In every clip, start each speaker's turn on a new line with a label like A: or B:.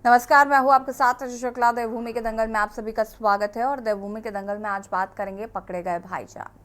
A: नमस्कार, मैं हूं आपके साथ अजय शुक्ला। देवभूमि के दंगल में आप सभी का स्वागत है। और देवभूमि के दंगल में आज बात करेंगे पकड़े गए भाईजान।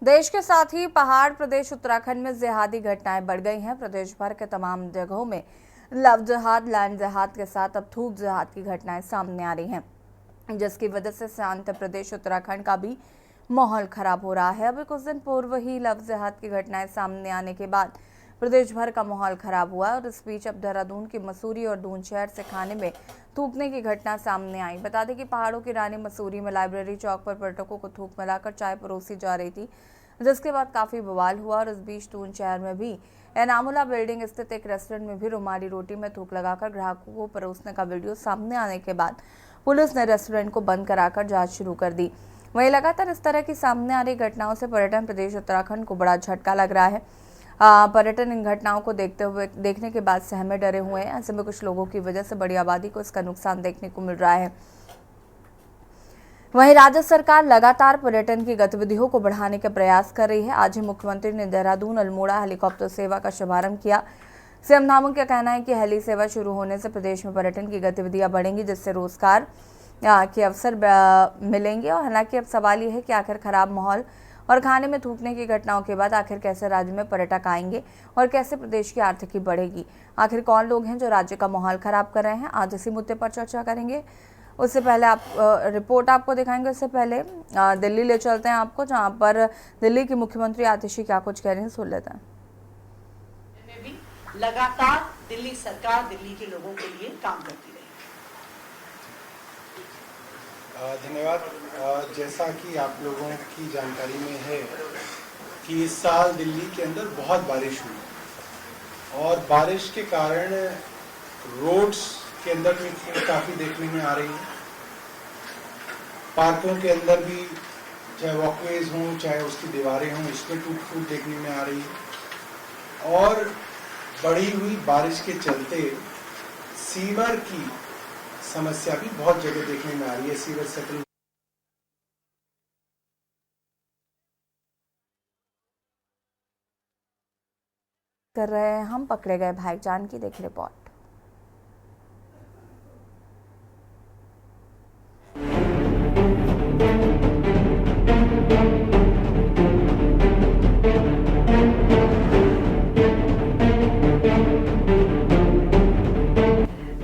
A: देश के साथ ही पहाड़ प्रदेश उत्तराखंड में जिहादी घटनाएं बढ़ गई हैं। प्रदेश भर के तमाम जगहों में लव जिहाद, लैंड जिहाद के साथ अब थूक जिहाद की घटनाएं सामने आ रही हैं, जिसकी वजह से शांत प्रदेश उत्तराखंड का भी माहौल खराब हो रहा है। अभी कुछ दिन पूर्व ही लव जिहाद की घटनाएं सामने आने के बाद प्रदेश भर का माहौल खराब हुआ और इस बीच अब देहरादून की मसूरी और दून शहर से खाने में थूकने की घटना सामने आई। बता दें कि पहाड़ों की रानी मसूरी में लाइब्रेरी चौक पर पर्यटकों को थूक मिलाकर चाय परोसी जा रही थी, जिसके बाद काफी बवाल हुआ। और इस बीच दून शहर में भी एनामुला बिल्डिंग स्थित एक रेस्टोरेंट में भी रुमाली रोटी में थूक लगाकर ग्राहकों को परोसने का वीडियो सामने आने के बाद पुलिस ने रेस्टोरेंट को बंद कराकर जांच शुरू कर दी। वहीं लगातार इस तरह की सामने आ रही घटनाओं से पर्यटन प्रदेश उत्तराखंड को बड़ा झटका लग रहा है। पर्यटन इन घटनाओं को देखने के बाद सहमे डरे हुए हैं। ऐसे में कुछ लोगों की वजह से बड़ी आबादी को इसका नुकसान देखने को मिल रहा है। वहीं राज्य सरकार लगातार पर्यटन की गतिविधियों को बढ़ाने का प्रयास कर रही है। आज ही मुख्यमंत्री ने देहरादून अल्मोड़ा हेलीकॉप्टर सेवा का शुभारंभ किया। सीएम धामू का कहना है कि हेली सेवा शुरू होने से प्रदेश में पर्यटन की गतिविधियां बढ़ेंगी, जिससे रोजगार के अवसर मिलेंगे। और हालांकि अब सवाल यह है कि आखिर खराब माहौल और खाने में थूकने की घटनाओं के बाद आखिर कैसे राज्य में पर्यटक आएंगे और कैसे प्रदेश की आर्थिकी बढ़ेगी। आखिर कौन लोग हैं जो राज्य का माहौल खराब कर रहे हैं, आज इसी मुद्दे पर चर्चा करेंगे। उससे पहले रिपोर्ट आपको दिखाएंगे। उससे पहले दिल्ली ले चलते हैं आपको, जहां पर दिल्ली की मुख्यमंत्री आतिशी क्या कुछ कह रही हैं, सुन लेते हैं।
B: में भी लगातार दिल्ली सरकार दिल्ली के लोगों के लिए काम करती रही।
C: धन्यवाद। जैसा कि आप लोगों की जानकारी में है कि इस साल दिल्ली के अंदर बहुत बारिश हुई और बारिश के कारण रोड्स के अंदर भी काफ़ी देखने में आ रही है। पार्कों के अंदर भी चाहे वॉकवेज हों चाहे उसकी दीवारें हों, इसमें टूट फूट देखने में आ रही है। और बढ़ी हुई बारिश के चलते सीवर की समस्या भी बहुत जगह देखने में आ रही है। सीवर सेटल
A: कर रहे हैं हम पकड़े गए भाईजान की, देखिए रिपोर्ट।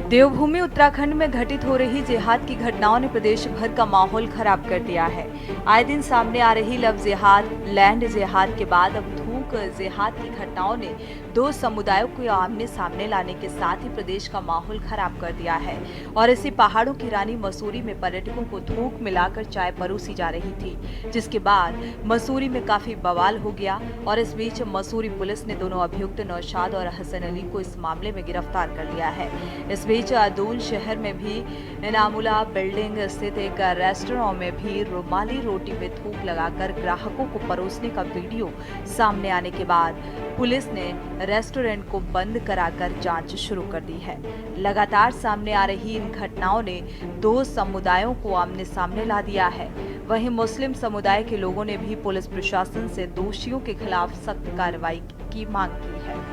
D: देवभूमि उत्तराखंड में घटित हो रही जिहाद की घटनाओं ने प्रदेश भर का माहौल खराब कर दिया है। आए दिन सामने आ रही लव जिहाद, लैंड जिहाद के बाद अब थूक जिहाद की घटनाओं ने दो समुदायों को आमने सामने लाने के साथ ही प्रदेश का माहौल खराब कर दिया है। और इसी पहाड़ों की रानी मसूरी में पर्यटकों को थूक मिलाकर चाय परोसी जा रही थी, जिसके बाद मसूरी में काफी बवाल हो गया। और इस बीच मसूरी पुलिस ने दोनों अभियुक्त नौशाद और हसन अली को इस मामले में गिरफ्तार कर लिया है। इस बीच दून शहर में भी एनामुला बिल्डिंग स्थित एक रेस्टोरेंट में भी रुमाली रोटी में थूक लगाकर ग्राहकों को परोसने का वीडियो सामने आने के बाद पुलिस ने रेस्टोरेंट को बंद कराकर जांच शुरू कर दी है। लगातार सामने आ रही इन घटनाओं ने दो समुदायों को आमने सामने ला दिया है। वहीं मुस्लिम समुदाय के लोगों ने भी पुलिस प्रशासन से दोषियों के खिलाफ सख्त कार्रवाई की मांग की है।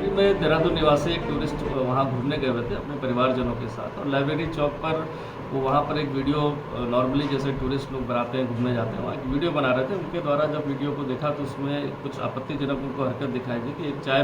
E: मैं देहरादून निवासी एक टूरिस्ट वहाँ घूमने गए हुए थे अपने परिवारजनों के साथ, और लाइब्रेरी चौक पर वो वहाँ पर एक वीडियो नॉर्मली जैसे टूरिस्ट लोग बनाते हैं, घूमने जाते हैं, वहाँ एक वीडियो बना रहे थे। उनके द्वारा जब वीडियो को देखा तो उसमें कुछ आपत्तिजनक उनको हरकत दिखाई दी कि एक चाय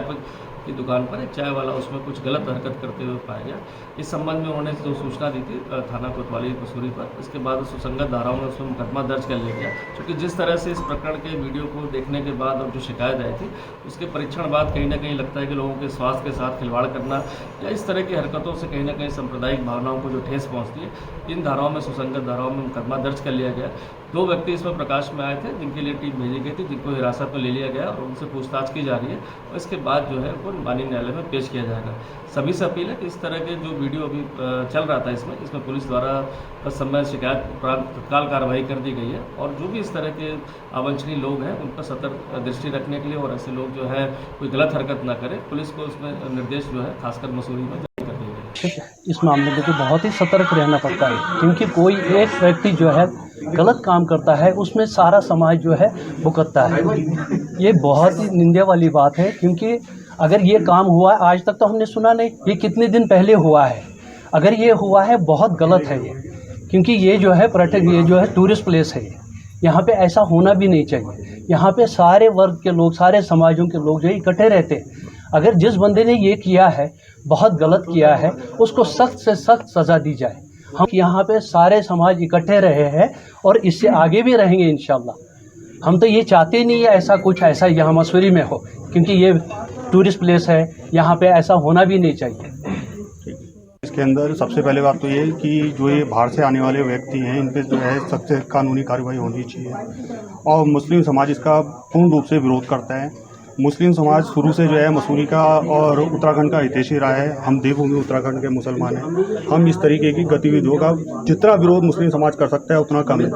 E: की दुकान पर एक चाय वाला उसमें कुछ गलत हरकत करते हुए पाया गया। इस संबंध में उन्होंने जो सूचना दी थी थाना कोतवाली मसूरी पर, इसके बाद सुसंगत धाराओं में उसमें मुकदमा दर्ज कर लिया गया। क्योंकि जिस तरह से इस प्रकरण के वीडियो को देखने के बाद और जो शिकायत आई थी उसके परीक्षण बाद कहीं ना कहीं लगता है कि लोगों के स्वास्थ्य के साथ खिलवाड़ करना या इस तरह की हरकतों से कहीं ना कहीं सांप्रदायिक भावनाओं को जो ठेस पहुँचती है, इन धाराओं में सुसंगत धाराओं में मुकदमा दर्ज कर लिया गया। दो व्यक्ति इसमें प्रकाश में आए थे जिनके लिए टीम भेजी गई थी, जिनको हिरासत में ले लिया गया और उनसे पूछताछ की जा रही है। और इसके बाद जो है वो को माननीय न्यायालय में पेश किया जाएगा। सभी से अपील है कि इस तरह के जो वीडियो अभी चल रहा था इसमें पुलिस द्वारा समय शिकायत उपरांत तत्काल कार्रवाई कर दी गई है और जो भी इस तरह के अवांछनीय लोग हैं उन पर सतर्क दृष्टि रखने के लिए और ऐसे लोग जो है कोई गलत हरकत ना करें, पुलिस को उसमें निर्देश जो है खासकर मसूरी में जारी कर दिए गए।
F: ठीक है, इस मामले में तो बहुत ही सतर्क रहना पड़ता है, क्योंकि कोई एक व्यक्ति जो है गलत काम करता है उसमें सारा समाज जो है भुगतता है। ये बहुत ही निंदा वाली बात है, क्योंकि अगर ये काम हुआ है आज तक तो हमने सुना नहीं, ये कितने दिन पहले हुआ है। अगर ये हुआ है बहुत गलत है ये, क्योंकि ये जो है पर्यटक, ये जो है टूरिस्ट प्लेस है, यहाँ पे ऐसा होना भी नहीं चाहिए। यहाँ पे सारे वर्ग के लोग, सारे समाजों के लोग जो इकट्ठे रहते हैं। अगर जिस बंदे ने ये किया है, बहुत गलत किया है, उसको सख्त से सख्त सज़ा दी जाए। हम यहाँ पे सारे समाज इकट्ठे रहे हैं और इससे आगे भी रहेंगे इंशाल्लाह। हम तो ये चाहते नहीं है ऐसा यहाँ मसूरी में हो, क्योंकि ये टूरिस्ट प्लेस है, यहाँ पे ऐसा होना भी नहीं चाहिए।
G: इसके अंदर सबसे पहले बात तो ये कि जो ये बाहर से आने वाले व्यक्ति हैं इन पे जो है सख्त से कानूनी कार्रवाई होनी चाहिए और मुस्लिम समाज इसका पूर्ण रूप से विरोध करता है। मुस्लिम समाज शुरू से जो है मसूरी का और उत्तराखंड का हितैषी रहा है। हम देवभूमि उत्तराखंड के मुसलमान हैं। हम इस तरीके की गतिविधियों का जितना विरोध मुस्लिम समाज कर सकता है उतना कम है।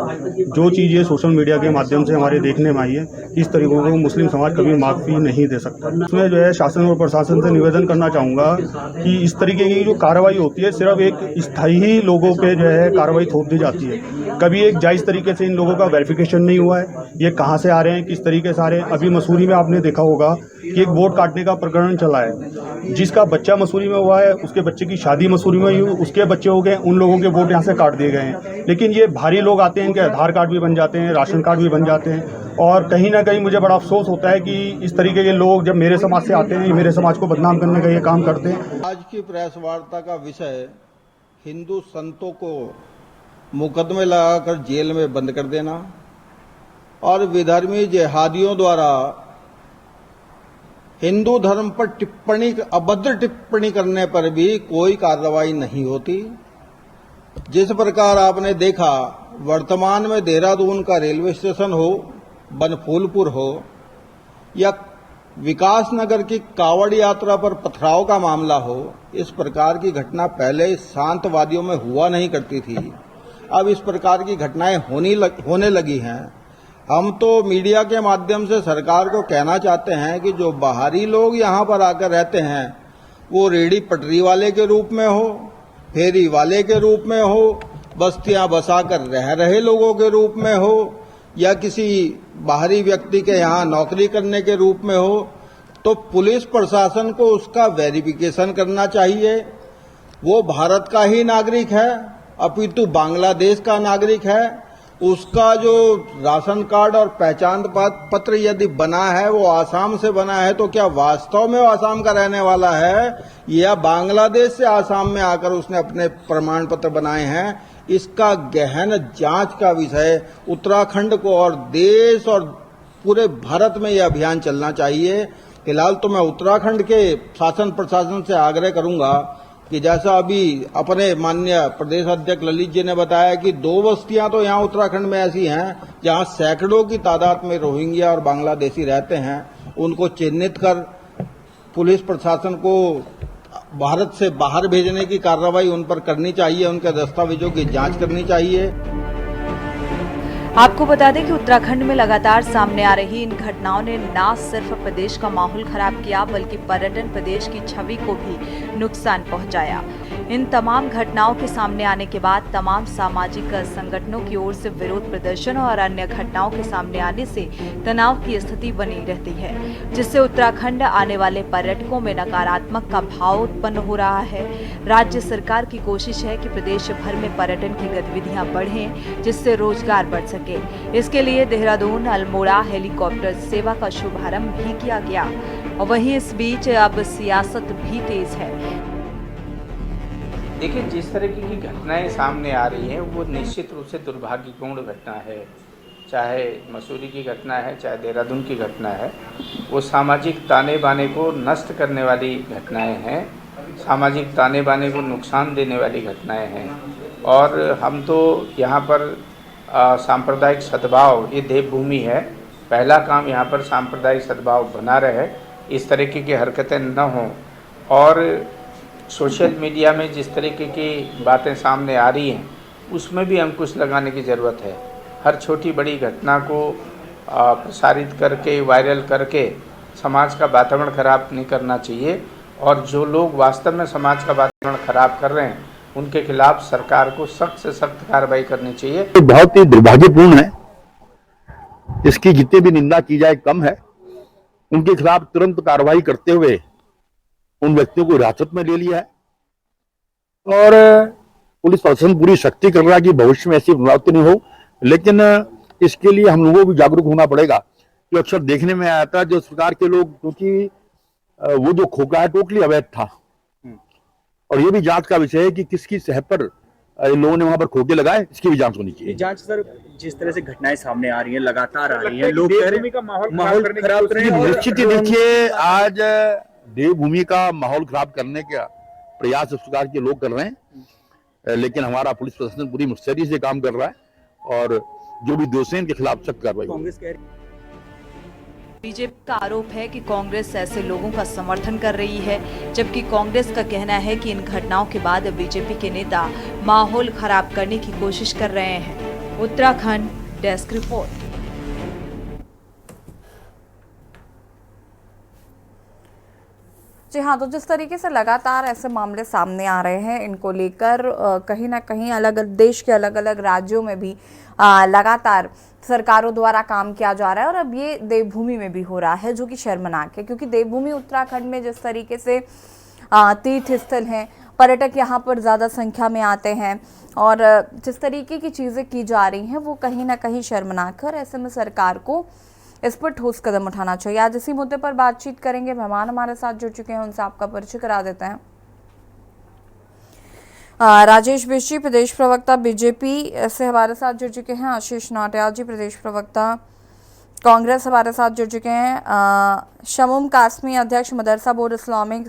G: जो चीज़ ये सोशल मीडिया के माध्यम से हमारे देखने में आई है, इस तरीकों को मुस्लिम समाज कभी माफ़ी नहीं दे सकता। इसमें जो है शासन और प्रशासन से निवेदन करना चाहूँगा कि इस तरीके की जो कार्रवाई होती है सिर्फ एक स्थायी लोगों पे जो है कार्रवाई थोप दी जाती है। कभी एक जायज़ तरीके से इन लोगों का वेरिफिकेशन नहीं हुआ है, ये कहाँ से आ रहे हैं, किस तरीके से आ रहे हैं। अभी मसूरी में आपने देखा होगा कि एक वोट काटने का प्रकरण चला है। जिसका बच्चा मसूरी में हुआ है, उसके बच्चे की शादी मसूरी में हुई, उसके बच्चे हो गए, उन लोगों के वोट यहाँ से काट दिए गए हैं। लेकिन ये भारी लोग आते हैं, इनके आधार कार्ड भी बन जाते हैं, राशन कार्ड भी बन जाते हैं। और कहीं ना कहीं मुझे बड़ा अफसोस होता है कि इस तरीके के लोग जब मेरे समाज से आते हैं, मेरे समाज को बदनाम करने का ये काम करते हैं।
H: आज की प्रेस वार्ता का विषय हिंदू संतों को मुकदमे लगाकर जेल में बंद कर देना और विधर्मी जिहादियों द्वारा हिंदू धर्म पर अभद्र टिप्पणी करने पर भी कोई कार्रवाई नहीं होती। जिस प्रकार आपने देखा, वर्तमान में देहरादून का रेलवे स्टेशन हो, बनफूलपुर हो या विकास नगर की कावड़ यात्रा पर पथराव का मामला हो, इस प्रकार की घटना पहले शांतवादियों में हुआ नहीं करती थी। अब इस प्रकार की घटनाएं होने लगी हैं। हम तो मीडिया के माध्यम से सरकार को कहना चाहते हैं कि जो बाहरी लोग यहाँ पर आकर रहते हैं, वो रेहड़ी पटरी वाले के रूप में हो, फेरी वाले के रूप में हो, बस्तियां बसाकर रह रहे लोगों के रूप में हो या किसी बाहरी व्यक्ति के यहाँ नौकरी करने के रूप में हो, तो पुलिस प्रशासन को उसका वेरिफिकेशन करना चाहिए। वो भारत का ही नागरिक है अपितु बांग्लादेश का नागरिक है। उसका जो राशन कार्ड और पहचान पत्र यदि बना है वो आसाम से बना है, तो क्या वास्तव में वो आसाम का रहने वाला है या बांग्लादेश से आसाम में आकर उसने अपने प्रमाण पत्र बनाए हैं? इसका गहन जांच का विषय उत्तराखंड को और देश और पूरे भारत में यह अभियान चलना चाहिए। फिलहाल तो मैं उत्तराखंड के शासन प्रशासन से आग्रह करूंगा कि जैसा अभी अपने माननीय प्रदेश अध्यक्ष ललित जी ने बताया कि 2 बस्तियां तो यहाँ उत्तराखंड में ऐसी हैं जहाँ सैकड़ों की तादाद में रोहिंग्या और बांग्लादेशी रहते हैं। उनको चिन्हित कर पुलिस प्रशासन को भारत से बाहर भेजने की कार्रवाई उन पर करनी चाहिए, उनके दस्तावेजों की जांच करनी चाहिए।
D: आपको बता दें कि उत्तराखंड में लगातार सामने आ रही इन घटनाओं ने न सिर्फ प्रदेश का माहौल खराब किया बल्कि पर्यटन प्रदेश की छवि को भी नुकसान पहुंचाया। इन तमाम घटनाओं के सामने आने के बाद तमाम सामाजिक संगठनों की ओर से विरोध प्रदर्शन और अन्य घटनाओं के सामने आने से तनाव की स्थिति बनी रहती है, जिससे उत्तराखंड आने वाले पर्यटकों में नकारात्मक का भाव उत्पन्न हो रहा है। राज्य सरकार की कोशिश है कि प्रदेश भर में पर्यटन की गतिविधियां बढ़ें, जिससे रोजगार बढ़ सके। इसके लिए देहरादून अल्मोड़ा हेलीकॉप्टर सेवा का शुभारंभ भी किया गया और वहीं इस बीच अब सियासत भी तेज है।
I: देखिए, जिस तरह की घटनाएं सामने आ रही हैं वो निश्चित रूप से दुर्भाग्यपूर्ण घटना है। चाहे मसूरी की घटना है, चाहे देहरादून की घटना है, वो सामाजिक ताने बाने को नष्ट करने वाली घटनाएं हैं, सामाजिक ताने बाने को नुकसान देने वाली घटनाएं हैं। और हम तो यहाँ पर सांप्रदायिक सद्भाव, ये देवभूमि है, पहला काम यहाँ पर सांप्रदायिक सद्भाव बना रहे, इस तरीके की हरकतें न हों। और सोशल मीडिया में जिस तरीके की बातें सामने आ रही हैं उसमें भी अंकुश लगाने की ज़रूरत है। हर छोटी बड़ी घटना को प्रसारित करके वायरल करके समाज का वातावरण खराब नहीं करना चाहिए, और जो लोग वास्तव में समाज का वातावरण खराब कर रहे हैं उनके खिलाफ सरकार को सख्त से सख्त कार्रवाई करनी चाहिए।
J: बहुत ही दुर्भाग्यपूर्ण है, इसकी जितनी भी निंदा की जाए कम है। उनके खिलाफ तुरंत कार्रवाई करते हुए उन व्यक्तियों को हिरासत में ले लिया है और पुलिस प्रशासन पूरी सख्ती कर रहा है कि भविष्य में ऐसी पुनरावृत्ति नहीं हो। लेकिन इसके लिए हम लोगों को भी जागरूक होना पड़ेगा। जो अक्सर देखने में आया था, जो सरकार के लोग, क्योंकि वो जो खोखला है टोटली अवैध था, और ये भी जांच का विषय है कि किसकी सह पर इन लोगों ने वहां पर खोखे लगाए, इसकी भी जांच होनी चाहिए।
K: जांच सर, जिस तरह से घटनाएं सामने आ रही हैं, लगातार आ रही हैं, लोग माहौल खराब कर रहे हैं।
J: निश्चित ही देखिए, आज देवभूमि का माहौल खराब करने का प्रयास सरकार के लोग कर रहे हैं, लेकिन हमारा पुलिस प्रशासन पूरी मुस्तैदी से काम कर रहा है और जो भी दोषी हैं इनके खिलाफ सख्त कार्रवाई।
K: कांग्रेस कह रही
D: बीजेपी का आरोप है कि कांग्रेस ऐसे लोगों का समर्थन कर रही है, जबकि कांग्रेस का कहना है कि इन घटनाओं के बाद बीजेपी के नेता माहौल खराब करने की कोशिश कर रहे हैं। Uttarakhand desk report.
A: जी हाँ, तो जिस तरीके से लगातार ऐसे मामले सामने आ रहे हैं, इनको लेकर कहीं ना कहीं अलग देश के अलग अलग राज्यों में भी लगातार सरकारों द्वारा काम किया जा रहा है, और अब ये देवभूमि में भी हो रहा है, जो कि शर्मनाक है। क्योंकि देवभूमि उत्तराखंड में जिस तरीके से तीर्थ स्थल हैं, पर्यटक यहाँ पर ज़्यादा संख्या में आते हैं, और जिस तरीके की चीज़ें की जा रही हैं वो कहीं ना कहीं शर्मनाक है, और ऐसे में सरकार को इस पर ठोस कदम उठाना चाहिए। आज इसी मुद्दे पर बातचीत करेंगे। मेहमान हमारे साथ जुड़ चुके हैं, उनसे आपका परिचय करा देते हैं। राजेश बिष्ट जी, प्रदेश प्रवक्ता बीजेपी से हमारे साथ जुड़ चुके हैं। आशीष नाटियाल जी, प्रदेश प्रवक्ता कांग्रेस हमारे साथ जुड़ चुके हैं। शमूम कासमी, अध्यक्ष मदरसा बोर्ड इस्लामिक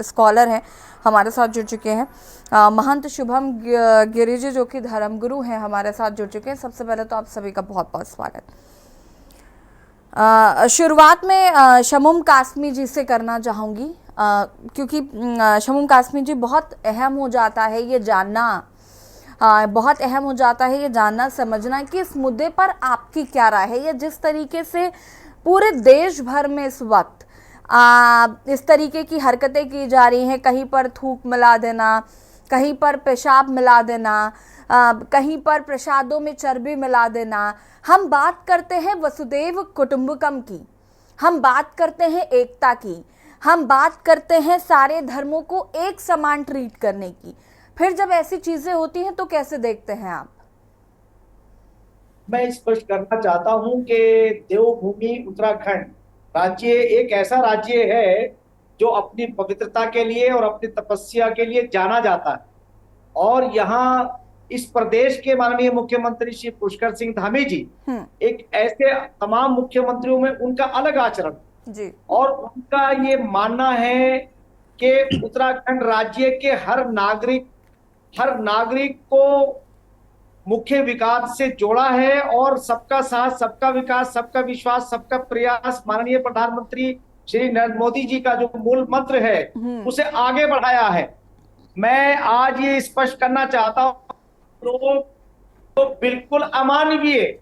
A: स्कॉलर हैं, हमारे साथ जुड़ चुके हैं। महंत शुभम गिरी जी, जो कि धर्मगुरु हैं, हमारे साथ जुड़ चुके हैं। सबसे पहले तो आप सभी का बहुत बहुत स्वागत। शुरुआत में शमूम कासमी जी से करना चाहूँगी, क्योंकि शमूम कासमी जी, बहुत अहम हो जाता है ये जानना, बहुत अहम हो जाता है ये जानना समझना कि इस मुद्दे पर आपकी क्या राय है। ये जिस तरीके से पूरे देश भर में इस वक्त इस तरीके की हरकतें की जा रही हैं, कहीं पर थूक मिला देना, कहीं पर पेशाब मिला देना, कहीं पर प्रसादों में चर्बी मिला देना। हम बात करते हैं वसुदेव कुटुंबकम की, हम बात करते हैं एकता की, हम बात करते हैं सारे धर्मों को एक समान ट्रीट करने की। फिर जब ऐसी चीजें होती हैं तो कैसे देखते हैं आप?
L: मैं स्पष्ट करना चाहता हूं कि देवभूमि उत्तराखंड राज्य एक ऐसा राज्य है जो अपनी पवित्रता के लिए और अपनी तपस्या के लिए जाना जाता है, और यहाँ इस प्रदेश के माननीय मुख्यमंत्री श्री पुष्कर सिंह धामी जी एक ऐसे, तमाम मुख्यमंत्रियों में उनका अलग आचरण जी, और उनका ये मानना है कि उत्तराखंड राज्य के हर नागरिक को मुख्य विकास से जोड़ा है, और सबका साथ, सबका विकास, सबका विश्वास, सबका प्रयास माननीय प्रधानमंत्री श्री नरेंद्र मोदी जी का जो मूल मंत्र है उसे आगे बढ़ाया है। मैं आज ये स्पष्ट करना चाहता हूं, लोग तो बिल्कुल अमानवीय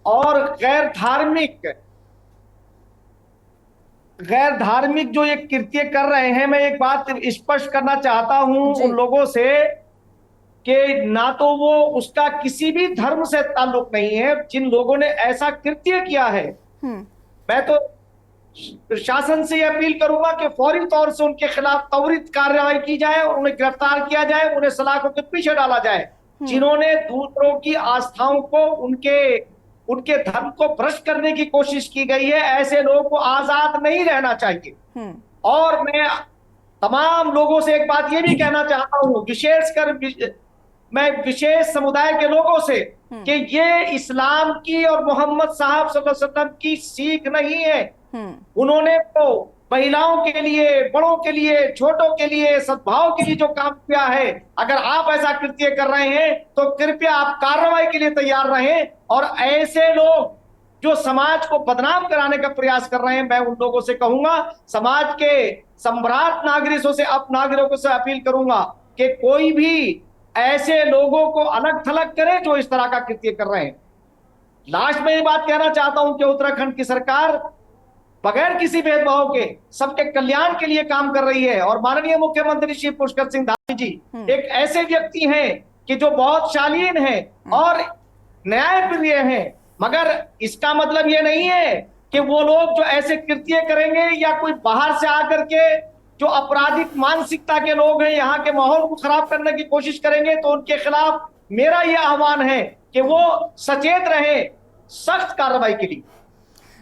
L: और गैर धार्मिक जो ये कृत्य कर रहे हैं, मैं एक बात स्पष्ट करना चाहता हूं उन लोगों से कि ना तो वो उसका किसी भी धर्म से ताल्लुक नहीं है। जिन लोगों ने ऐसा कृत्य किया है, मैं तो प्रशासन से अपील करूंगा कि फौरी तौर से उनके खिलाफ त्वरित कार्रवाई की जाए, उन्हें गिरफ्तार किया जाए, उन्हें सलाखों के पीछे डाला जाए। जिन्होंने दूसरों की आस्थाओं को, उनके धर्म को भ्रष्ट करने की कोशिश की गई है, ऐसे लोगों को आजाद नहीं रहना चाहिए। और मैं तमाम लोगों से एक बात ये भी कहना चाहता हूँ, विशेषकर मैं विशेष समुदाय के लोगों से, कि ये इस्लाम की और मोहम्मद साहब सल्लल्लाहु अलैहि वसल्लम की सीख नहीं है। उन्होंने तो महिलाओं के लिए, बड़ों के लिए, छोटों के लिए, सद्भाव के लिए जो काम किया है, अगर आप ऐसा कृत्य कर रहे हैं तो कृपया आप कार्रवाई के लिए तैयार रहें। और ऐसे लोग जो समाज को बदनाम कराने का प्रयास कर रहे हैं, मैं उन लोगों से कहूंगा, समाज के सम्राट नागरिकों से अपील करूंगा कि कोई भी ऐसे लोगों को अलग थलग करे जो इस तरह का कृत्य कर रहे हैं। लास्ट में ये बात कहना चाहता हूं कि उत्तराखंड की सरकार बगैर किसी भेदभाव के सबके कल्याण के लिए काम कर रही है, और माननीय मुख्यमंत्री श्री पुष्कर सिंह धामी जी एक ऐसे व्यक्ति हैं कि जो बहुत शालीन है और न्यायप्रिय है। मगर इसका मतलब ये नहीं है कि वो लोग जो ऐसे कृत्य करेंगे या कोई बाहर से आकर के जो आपराधिक मानसिकता के लोग हैं यहाँ के माहौल को खराब करने की कोशिश करेंगे, तो उनके खिलाफ मेरा ये आह्वान है कि वो सचेत रहे सख्त कार्रवाई के लिए।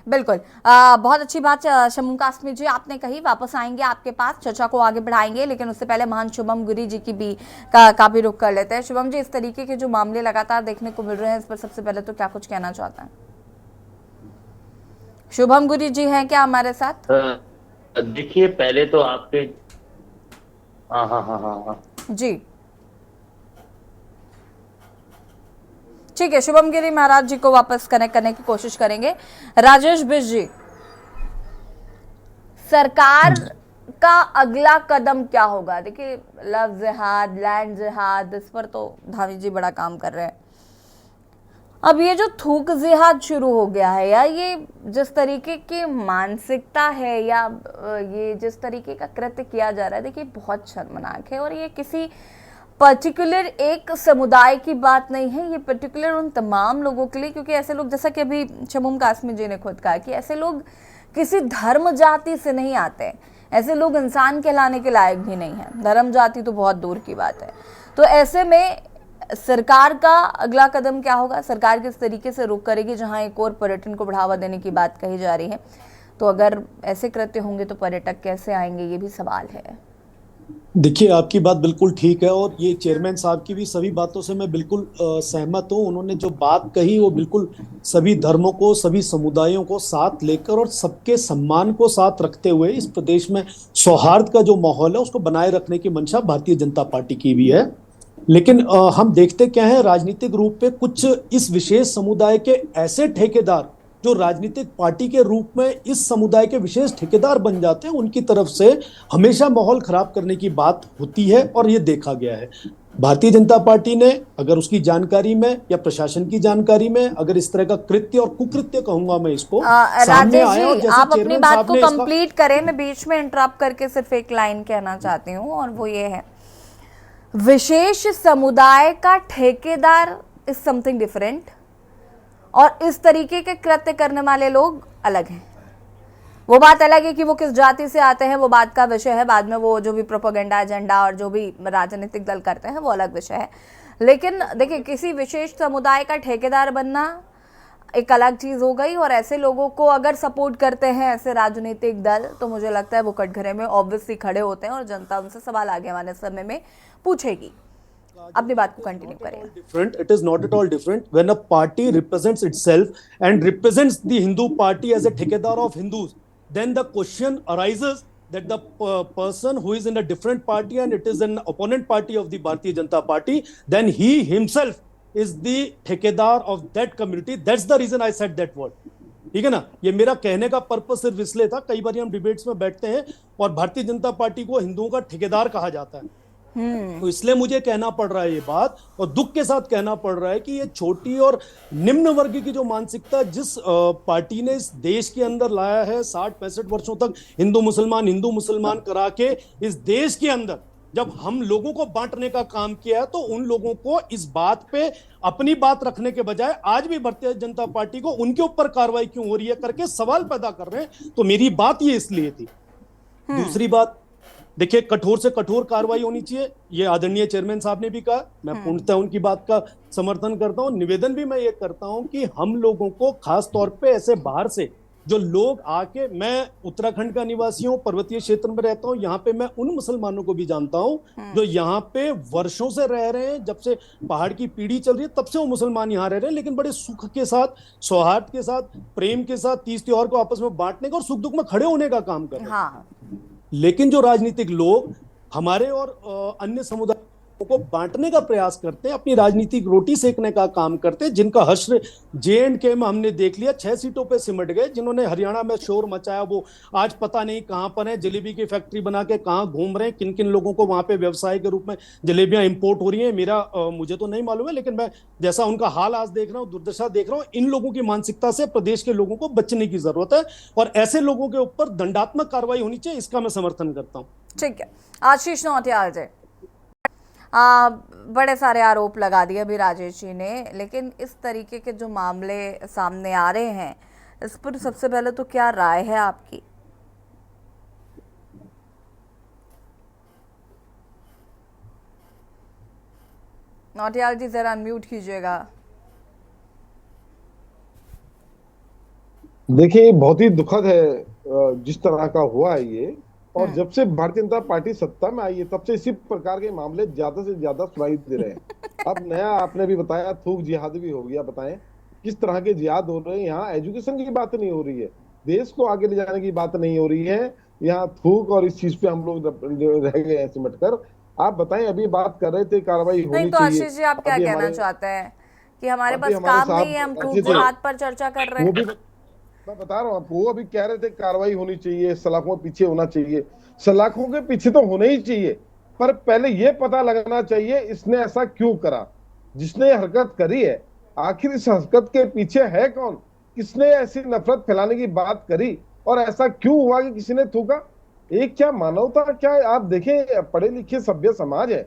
A: बिल्कुल, बहुत अच्छी बात शम्मू कासमी जी आपने कही। वापस आएंगे आपके पास, चर्चा को आगे बढ़ाएंगे, लेकिन उससे पहले महान शुभम गिरी जी की भी का भी रुख कर लेते हैं। शुभम जी, इस तरीके के जो मामले लगातार देखने को मिल रहे हैं, इस पर सबसे पहले तो क्या कुछ कहना चाहता है? शुभम गिरी जी हैं क्या हमारे साथ?
M: देखिए, पहले तो आपके हाँ
A: जी ठीक है, शुभम गिरी महाराज जी को वापस कनेक्ट करने की कोशिश करेंगे। राजेश बिश जी, सरकार का अगला कदम क्या होगा? देखिए, लव जिहाद, लैंड जिहाद, इस पर तो धामी जी बड़ा काम कर रहे हैं। अब ये जो थूक जिहाद शुरू हो गया है, या ये जिस तरीके की मानसिकता है, या ये जिस तरीके का कृत्य किया जा रहा है, देखिए बहुत शर्मनाक है। और ये किसी पर्टिकुलर एक समुदाय की बात नहीं है, ये पर्टिकुलर उन तमाम लोगों के लिए, क्योंकि ऐसे लोग, जैसा कि अभी शम्मू कासमी जी ने खुद कहा कि ऐसे लोग किसी धर्म जाति से नहीं आते, ऐसे लोग इंसान कहलाने के लायक भी नहीं है, धर्म जाति तो बहुत दूर की बात है। तो ऐसे में सरकार का अगला कदम क्या होगा? सरकार किस तरीके से रुख करेगी? जहां एक और पर्यटन को बढ़ावा देने की बात कही जा रही है, तो अगर ऐसे कृत्य होंगे तो पर्यटक कैसे आएंगे, ये भी सवाल है।
N: देखिए, आपकी बात बिल्कुल ठीक है, और ये चेयरमैन साहब की भी सभी बातों से मैं बिल्कुल सहमत हूँ। उन्होंने जो बात कही वो बिल्कुल सभी धर्मों को, सभी समुदायों को साथ लेकर और सबके सम्मान को साथ रखते हुए इस प्रदेश में सौहार्द का जो माहौल है उसको बनाए रखने की मंशा भारतीय जनता पार्टी की भी है। लेकिन हम देखते क्या है, राजनीतिक रूप पे कुछ इस विशेष समुदाय के ऐसे ठेकेदार जो राजनीतिक पार्टी के रूप में इस समुदाय के विशेष ठेकेदार बन जाते हैं, उनकी तरफ से हमेशा माहौल खराब करने की बात होती है, और ये देखा गया है। भारतीय जनता पार्टी ने अगर उसकी जानकारी में या प्रशासन की जानकारी में अगर इस तरह का कृत्य और कुकृत्य कहूंगा मैं इसको सामने आया, और जैसे
A: आप अपनी बात को कंप्लीट करें, मैं बीच में इंटरप्ट करके सिर्फ एक लाइन कहना चाहती हूँ, और वो ये है, विशेष समुदाय का ठेकेदार इज समथिंग डिफरेंट, और इस तरीके के कृत्य करने वाले लोग अलग हैं। वो बात अलग है कि वो किस जाति से आते हैं, वो बात का विषय है, बाद में वो जो भी प्रोपेगेंडा एजेंडा और जो भी राजनीतिक दल करते हैं वो अलग विषय है। लेकिन देखिए, किसी विशेष समुदाय का ठेकेदार बनना एक अलग चीज हो गई, और ऐसे लोगों को अगर सपोर्ट करते हैं ऐसे राजनीतिक दल, तो मुझे लगता है वो कटघरे में ऑब्वियसली खड़े होते हैं, और जनता उनसे सवाल आगे वाले समय में पूछेगी। अपनी बात को कंटिन्यू करें।
N: Different, it is not at all different when a party represents itself and represents the Hindu party as a ठेकेदार of Hindus, then the question arises that the person who is in a different party and it is an opponent party of the Bharatiya Janata Party, then he himself is the ठेकेदार of that community. That's the reason I said that word. ठीक है ना? ये मेरा कहने का purpose सिर्फ इसलिए था, कई बार हम डिबेट्स में बैठते हैं और भारतीय जनता पार्टी को हिंदुओं का ठेकेदार कहा जाता है, तो इसलिए मुझे कहना पड़ रहा है ये बात, और दुख के साथ कहना पड़ रहा है कि ये छोटी और निम्न वर्ग की जो मानसिकता जिस पार्टी ने इस देश के अंदर लाया है, 60-65 वर्षों तक हिंदू मुसलमान करा के इस देश के अंदर जब हम लोगों को बांटने का काम किया है, तो उन लोगों को इस बात पे अपनी बात रखने के बजाय आज भी भारतीय जनता पार्टी को उनके ऊपर कार्रवाई क्यों हो रही है करके सवाल पैदा कर रहे हैं। तो मेरी बात ये इसलिए थी। दूसरी बात, देखिए, कठोर से कठोर कार्रवाई होनी चाहिए, ये आदरणीय चेयरमैन साहब ने भी कहा, मैं पूर्णतः उनकी बात का समर्थन करता हूं। निवेदन भी मैं ये करता हूं कि हम लोगों को खास तौर पे ऐसे बाहर से जो लोग आके, मैं उत्तराखंड का निवासी हूँ, पर्वतीय क्षेत्र में रहता हूँ, यहाँ पे मैं उन मुसलमानों को भी जानता हूँ जो यहाँ पे वर्षों से रह रहे हैं, जब से पहाड़ की पीढ़ी चल रही है तब से वो मुसलमान यहाँ रह रहे हैं, लेकिन बड़े सुख के साथ, सौहार्द के साथ, प्रेम के साथ तीज त्योहार को आपस में बांटने का और सुख दुख में खड़े होने का काम कर रहे हैं। लेकिन जो राजनीतिक लोग हमारे और अन्य समुदाय को बांटने का प्रयास करते हैं, अपनी राजनीतिक रोटी सेकने का काम करते हैं, जिनका हश्र JNK में हमने देख लिया, 6 सीटों पे सिमट गए। जिन्होंने हरियाणा में शोर मचाया वो आज पता नहीं कहां पर है, जलेबी की फैक्ट्री बना के कहां घूम रहे हैं, किन किन लोगों को वहां पे व्यवसाय के रूप में जलेबियां इंपोर्ट हो रही हैं, मुझे तो नहीं मालूम है, लेकिन मैं जैसा उनका हाल आज देख रहा हूं, दुर्दशा देख रहा हूं, इन लोगों की मानसिकता से प्रदेश के लोगों को बचने की जरूरत है और ऐसे लोगों के ऊपर दंडात्मक कार्रवाई होनी चाहिए, इसका मैं समर्थन करता हूं।
A: ठीक है, आशीष नौटियाल जी, बड़े सारे आरोप लगा दिए अभी राजेश जी ने, लेकिन इस तरीके के जो मामले सामने आ रहे हैं इस पर सबसे पहले तो क्या राय है आपकी? नौटियाल जी जरा अनम्यूट कीजिएगा।
O: देखिए, बहुत ही दुखद है जिस तरह का हुआ है ये, और जब से भारतीय जनता पार्टी सत्ता में आई है तब से इसी प्रकार के मामले ज्यादा से ज्यादा सुनाई दे रहे हैं। अब नया आपने भी बताया, थूक जिहाद भी हो गया। बताएं किस तरह के जिहाद हो रहे हैं। यहाँ एजुकेशन की बात नहीं हो रही है, देश को आगे ले जाने की बात नहीं हो रही है, यहाँ थूक और इस चीज पे हम लोग रह गए हैं सिमट कर। आप बताएं, अभी बात कर रहे थे कार्रवाई होनी चाहिए।
A: तो आशीष जी आप क्या कहना चाहते हैं कि हमारे पास काम नहीं है, हम थूक जिहाद पर चर्चा कर रहे हैं?
O: मैं बता रहा हूँ आपको, वो अभी कह रहे थे कार्रवाई होनी चाहिए, सलाखों के पीछे होना चाहिए। सलाखों के पीछे तो होना ही चाहिए, पर पहले ये पता लगाना चाहिए इसने ऐसा क्यों करा, जिसने हरकत करी है आखिर इस हरकत के पीछे है कौन, किसने ऐसी नफरत फैलाने की बात करी और ऐसा क्यों हुआ कि किसी ने थूका। एक क्या मानवता, क्या आप देखें पढ़े लिखे सभ्य समाज है,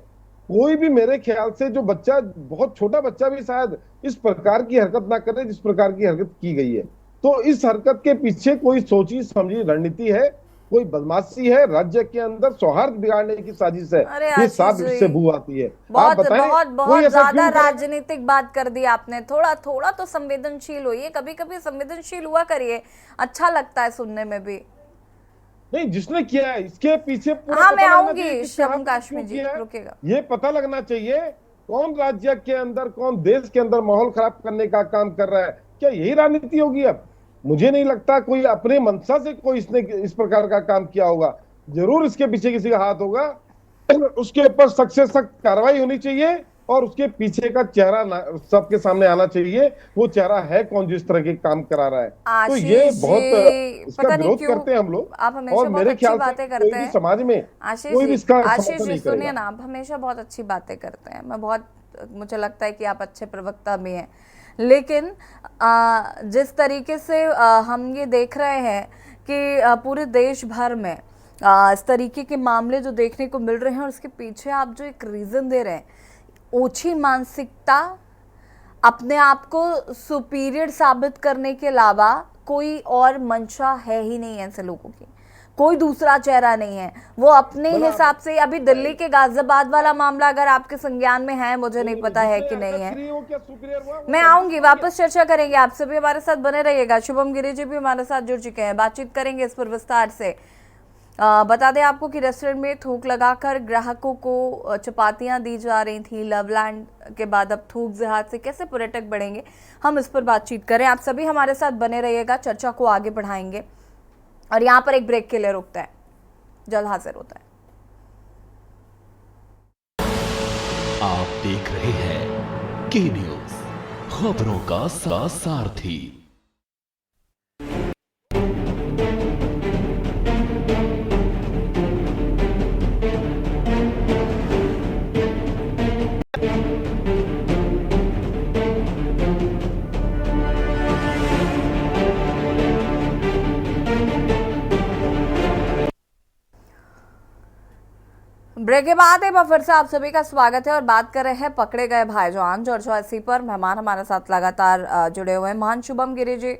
O: कोई भी मेरे ख्याल से जो बच्चा, बहुत छोटा बच्चा भी शायद इस प्रकार की हरकत ना करे जिस प्रकार की हरकत की गई है। तो इस हरकत के पीछे कोई सोची समझी रणनीति है, कोई बदमाशी है, राज्य के अंदर सौहार्द बिगाड़ने की साजिश है, ये साफ इससे बू आती है।
A: बहुत बहुत बहुत ज्यादा राजनीतिक बात कर दी आपने। थोड़ा थोड़ा तो संवेदनशील होइए, कभी कभी संवेदनशील हुआ करिए, अच्छा लगता है सुनने में भी।
O: नहीं, जिसने किया है इसके पीछे पूरा
A: हाँ, मैं आऊंगी शबनम काश्मीर जी, रुकेगा।
O: ये पता लगना चाहिए कौन राज्य के अंदर, कौन देश के अंदर माहौल खराब करने का काम कर रहा है। क्या यही राजनीति होगी? अब मुझे नहीं लगता कोई अपने मंशा से कोई इसने इस प्रकार का काम किया होगा, जरूर इसके पीछे किसी का हाथ होगा। उसके ऊपर सख्त से सख्त कार्रवाई होनी चाहिए और उसके पीछे का चेहरा सबके सामने आना चाहिए। वो चेहरा है कौन जिस तरह के काम करा रहा है। तो ये बहुत इसका विरोध करते हैं हम लोग,
A: आप हमेशा
O: और मेरे ख्याल से कोई भी समाज में कोई भी इसका
A: आशीष जी सुनिए ना, आप हमेशा बहुत अच्छी बातें करते हैं, मुझे लगता है कि आप अच्छे प्रवक्ता भी हैं, लेकिन जिस तरीके से हम ये देख रहे हैं कि पूरे देश भर में इस तरीके के मामले जो देखने को मिल रहे हैं और इसके पीछे आप जो एक रीज़न दे रहे हैं, ओछी मानसिकता, अपने आप को सुपीरियर साबित करने के अलावा कोई और मंशा है ही नहीं ऐसे लोगों की, कोई दूसरा चेहरा नहीं है। वो अपने हिसाब से, अभी दिल्ली के गाजियाबाद वाला मामला अगर आपके संज्ञान में है, मुझे नहीं पता है कि नहीं है, मैं आऊंगी, वापस चर्चा करेंगे, आपसे भी हमारे साथ बने रहिएगा। शुभम गिरी जी भी हमारे साथ जुड़ चुके हैं, बातचीत करेंगे इस पर विस्तार से। बता दें आपको कि रेस्टोरेंट में थूक लगाकर ग्राहकों को चपातियां दी जा रही थी। लवलैंड के बाद अब थूक जिहाद से कैसे पर्यटक बढ़ेंगे, हम इस पर बातचीत करें। आप सभी हमारे साथ बने रहिएगा, चर्चा को आगे बढ़ाएंगे। और यहाँ पर एक ब्रेक के लिए रुकता है, जल्द हाजिर होता है।
P: आप देख रहे हैं के न्यूज, खबरों का सारथी।
A: ब्रेक के बाद एक बार फिर से आप सभी का स्वागत है और बात कर रहे हैं पकड़े गए भाईजान चर्चा इसी पर। मेहमान हमारे साथ लगातार जुड़े हुए हैं। महान शुभम गिरी जी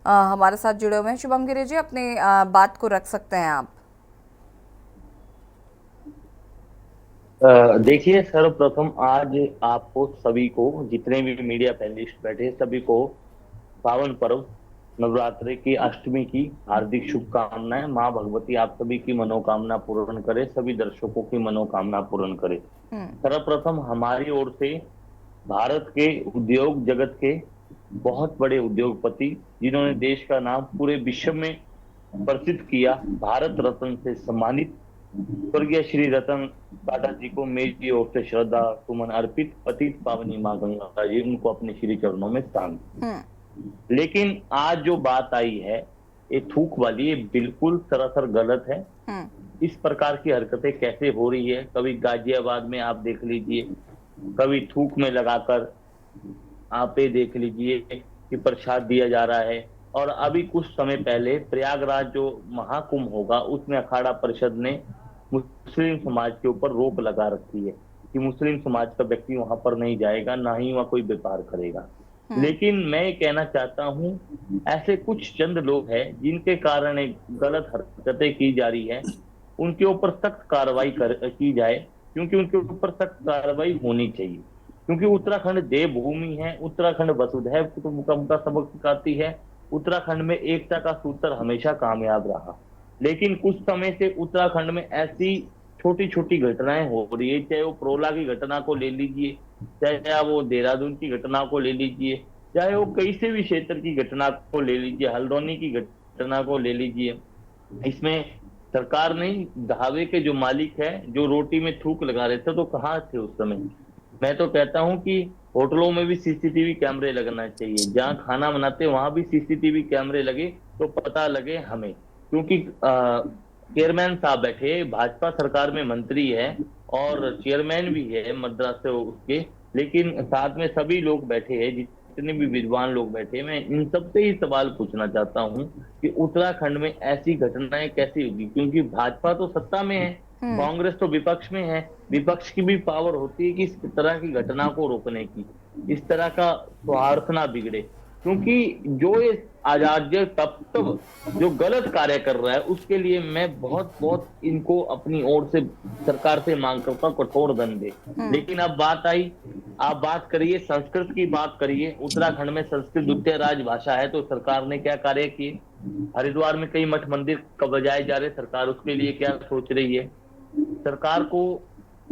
A: हमारे साथ जुड़े हुए हैं। शुभम गिरी जी, अपनी बात को रख सकते हैं आप।
M: देखिए, सर्वप्रथम आज आपको सभी को, जितने भी मीडिया पैनलिस्ट बैठे सभी को पावन पर्व नवरात्रि की अष्टमी की हार्दिक शुभकामनाएं। माँ भगवती आप सभी की मनोकामना पूर्ण करे, सभी दर्शकों की मनोकामना पूर्ण करे। सर्वप्रथम हमारी ओर से भारत के उद्योग जगत के बहुत बड़े उद्योगपति, जिन्होंने देश का नाम पूरे विश्व में प्रसिद्ध किया, भारत रत्न से सम्मानित स्वर्गीय श्री रतन टाटा जी को मेरी ओर से श्रद्धा सुमन अर्पित। पतित पावनी माँ गंगा जी उनको अपने श्री चरणों में स्थान। लेकिन आज जो बात आई है ये थूक वाली, ये बिल्कुल सरासर गलत है। इस प्रकार की हरकतें कैसे हो रही है? कभी गाजियाबाद में आप देख लीजिए, कभी थूक में लगाकर आप ये देख लीजिए कि प्रसाद दिया जा रहा है। और अभी कुछ समय पहले प्रयागराज जो महाकुंभ होगा उसमें अखाड़ा परिषद ने मुस्लिम समाज के ऊपर रोक लगा रखी है कि मुस्लिम समाज का व्यक्ति वहां पर नहीं जाएगा, ना ही वहां कोई व्यापार करेगा। लेकिन मैं ये कहना चाहता हूं ऐसे कुछ चंद लोग हैं जिनके कारण एक गलत हरकतें की जा रही है, उनके ऊपर सख्त कार्रवाई की जाए, क्योंकि उनके ऊपर सख्त कार्रवाई होनी चाहिए। क्योंकि उत्तराखंड देवभूमि है, उत्तराखंड वसुधैव कुटुंबकम का सबक सिखाती है। उत्तराखंड में एकता का सूत्र हमेशा कामयाब रहा, लेकिन कुछ समय से उत्तराखंड में ऐसी छोटी छोटी घटनाएं हो रही है, चाहे वो प्रोला की घटना को ले लीजिए, चाहे वो देहरादून की घटना को ले लीजिए, चाहे वो कई से भी क्षेत्र की घटना को ले लीजिए, हल्द्वानी की घटना को ले लीजिए। इसमें सरकार नहीं, ढाबे के जो मालिक है जो रोटी में थूक लगा रहे थे तो कहाँ थे उस समय? मैं तो कहता हूं कि होटलों में भी सीसीटीवी कैमरे लगना चाहिए, जहां खाना बनाते वहां भी सीसीटीवी कैमरे लगे तो पता लगे हमें। क्योंकि चेयरमैन साहब बैठे, भाजपा सरकार में मंत्री है और चेयरमैन भी है मद्रास से उसके, लेकिन साथ में सभी लोग बैठे हैं, जितने भी विद्वान लोग बैठे। मैं इन सबसे ही सवाल पूछना चाहता हूं कि उत्तराखंड में ऐसी घटनाएं कैसी होगी? क्योंकि भाजपा तो सत्ता में है, कांग्रेस तो विपक्ष में है। विपक्ष की भी पावर होती है कि इस तरह की घटना को रोकने की, इस तरह का सौहार्द ना बिगड़े। क्योंकि जो ये अराजक तत्व जो गलत कार्य कर रहा है उसके लिए मैं बहुत इनको अपनी ओर से सरकार से मांग करता हूँ कठोर दंड दे। लेकिन अब बात आई, आप बात करिए संस्कृत की, बात करिए। उत्तराखंड में संस्कृत द्वितीय राजभाषा है तो सरकार ने क्या कार्य किए? हरिद्वार में कई मठ मंदिर बजाए जा रहे, सरकार उसके लिए क्या सोच रही है? सरकार को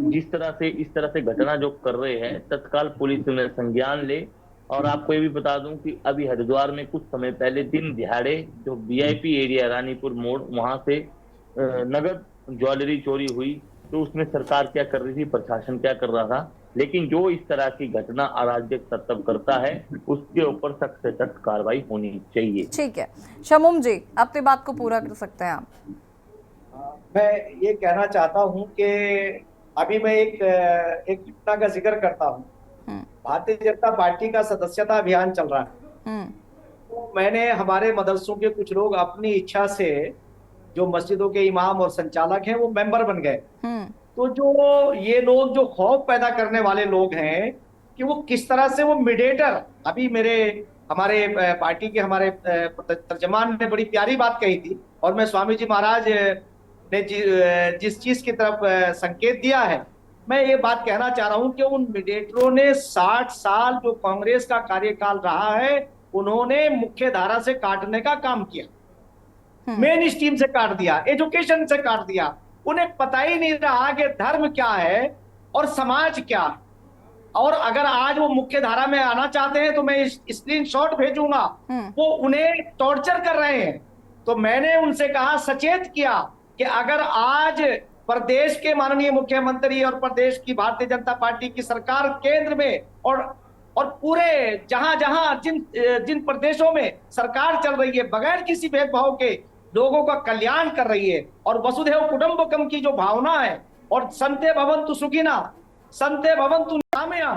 M: जिस तरह से इस तरह से घटना जो कर रहे हैं तत्काल पुलिस में संज्ञान ले। और आपको ये भी बता दूं कि अभी हरिद्वार में कुछ समय पहले दिन दिहाड़े जो वीआईपी एरिया रानीपुर मोड़ वहां से नगद ज्वेलरी चोरी हुई, तो उसमें सरकार क्या कर रही थी, प्रशासन क्या कर रहा था? लेकिन जो इस तरह की घटना अराजक तत्व करता है उसके ऊपर सख्त से सख्त कार्रवाई होनी चाहिए।
A: ठीक है शमुम जी, अपनी बात को पूरा कर सकते हैं आप।
L: मैं ये कहना चाहता हूं कि अभी मैं एक घटना का जिक्र करता हूं। भारतीय जनता पार्टी का सदस्यता अभियान चल रहा है, तो मैंने हमारे मदरसों के कुछ लोग अपनी इच्छा से, जो मस्जिदों के इमाम और संचालक हैं, वो मेंबर बन गए। तो जो ये लोग जो खौफ पैदा करने वाले लोग हैं कि वो किस तरह से वो मीडिएटर, अभी हमारे पार्टी के हमारे तर्जमान ने बड़ी प्यारी बात कही थी और मैं स्वामी जी महाराज ने जिस चीज की तरफ संकेत दिया है, मैं ये बात कहना चाह रहा हूं कि उन मीडिएटरों ने 60 साल जो कांग्रेस का कार्यकाल रहा है उन्होंने मुख्य धारा से काटने का काम किया, मेन स्ट्रीम से काट दिया, एजुकेशन से काट दिया। उन्हें पता ही नहीं रहा कि धर्म क्या है और समाज क्या है। और अगर आज वो मुख्य धारा में आना चाहते हैं तो मैं स्क्रीनशॉट भेजूंगा, वो उन्हें टॉर्चर कर रहे हैं। तो मैंने उनसे कहा, सचेत किया कि अगर आज प्रदेश के माननीय मुख्यमंत्री और प्रदेश की भारतीय जनता पार्टी की सरकार केंद्र में और पूरे जहां जिन प्रदेशों में सरकार चल रही है बगैर किसी भेदभाव के लोगों का कल्याण कर रही है और वसुधैव कुटुंबकम की जो भावना है और संते भवन्तु सुखिना, संते भवन्तु निरामया,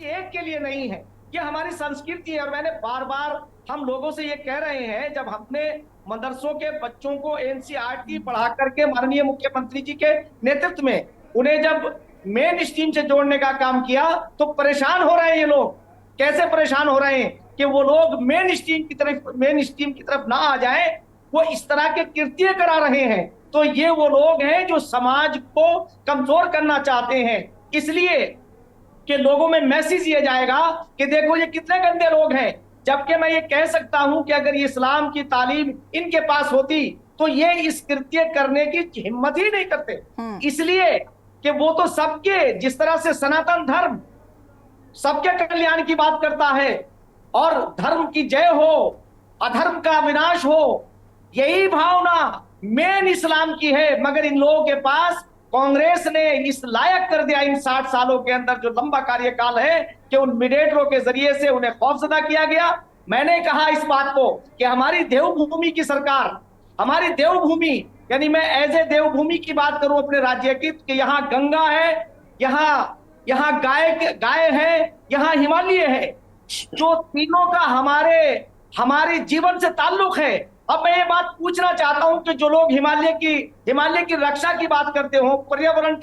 L: एक के लिए नहीं है, ये हमारी संस्कृति है। और मैंने बार बार हम लोगों से ये कह रहे हैं, जब हमने मदरसों के बच्चों को एनसीईआरटी पढ़ा करके माननीय मुख्यमंत्री जी के नेतृत्व में उन्हें जब मेन स्ट्रीम से जोड़ने का काम किया तो परेशान हो रहे हैं ये लोग। कैसे परेशान हो रहे हैं कि वो लोग मेन स्ट्रीम की तरफ ना आ जाए, वो इस तरह के कृत्य करा रहे हैं। तो ये वो लोग हैं जो समाज को कमजोर करना चाहते हैं, इसलिए कि लोगों में मैसेज ये जाएगा कि देखो ये कितने गंदे लोग हैं। जबकि मैं ये कह सकता हूं कि अगर इस्लाम की तालीम इनके पास होती तो ये इस कृत्य करने की हिम्मत ही नहीं करते, इसलिए कि वो तो सबके, जिस तरह से सनातन धर्म सबके कल्याण की बात करता है और धर्म की जय हो, अधर्म का विनाश हो, यही भावना मेन इस्लाम की है, मगर इन लोगों के पास कांग्रेस ने इस लायक कर दिया इन 60 सालों के अंदर जो लंबा कार्यकाल है कि उन मीडिएटरों के जरिए से उन्हें खौफजदा किया गया। मैंने कहा इस बात को कि हमारी देवभूमि की सरकार, हमारी देवभूमि, यानी मैं एज ए देवभूमि की बात करूं अपने राज्य की, कि यहाँ गंगा है, यहाँ गाय है, यहाँ हिमालय है, जो तीनों का हमारे जीवन से ताल्लुक है। अब मैं ये बात पूछना चाहता हूं कि जो लोग हिमालय की रक्षा की बात करते हो, पर्यावरण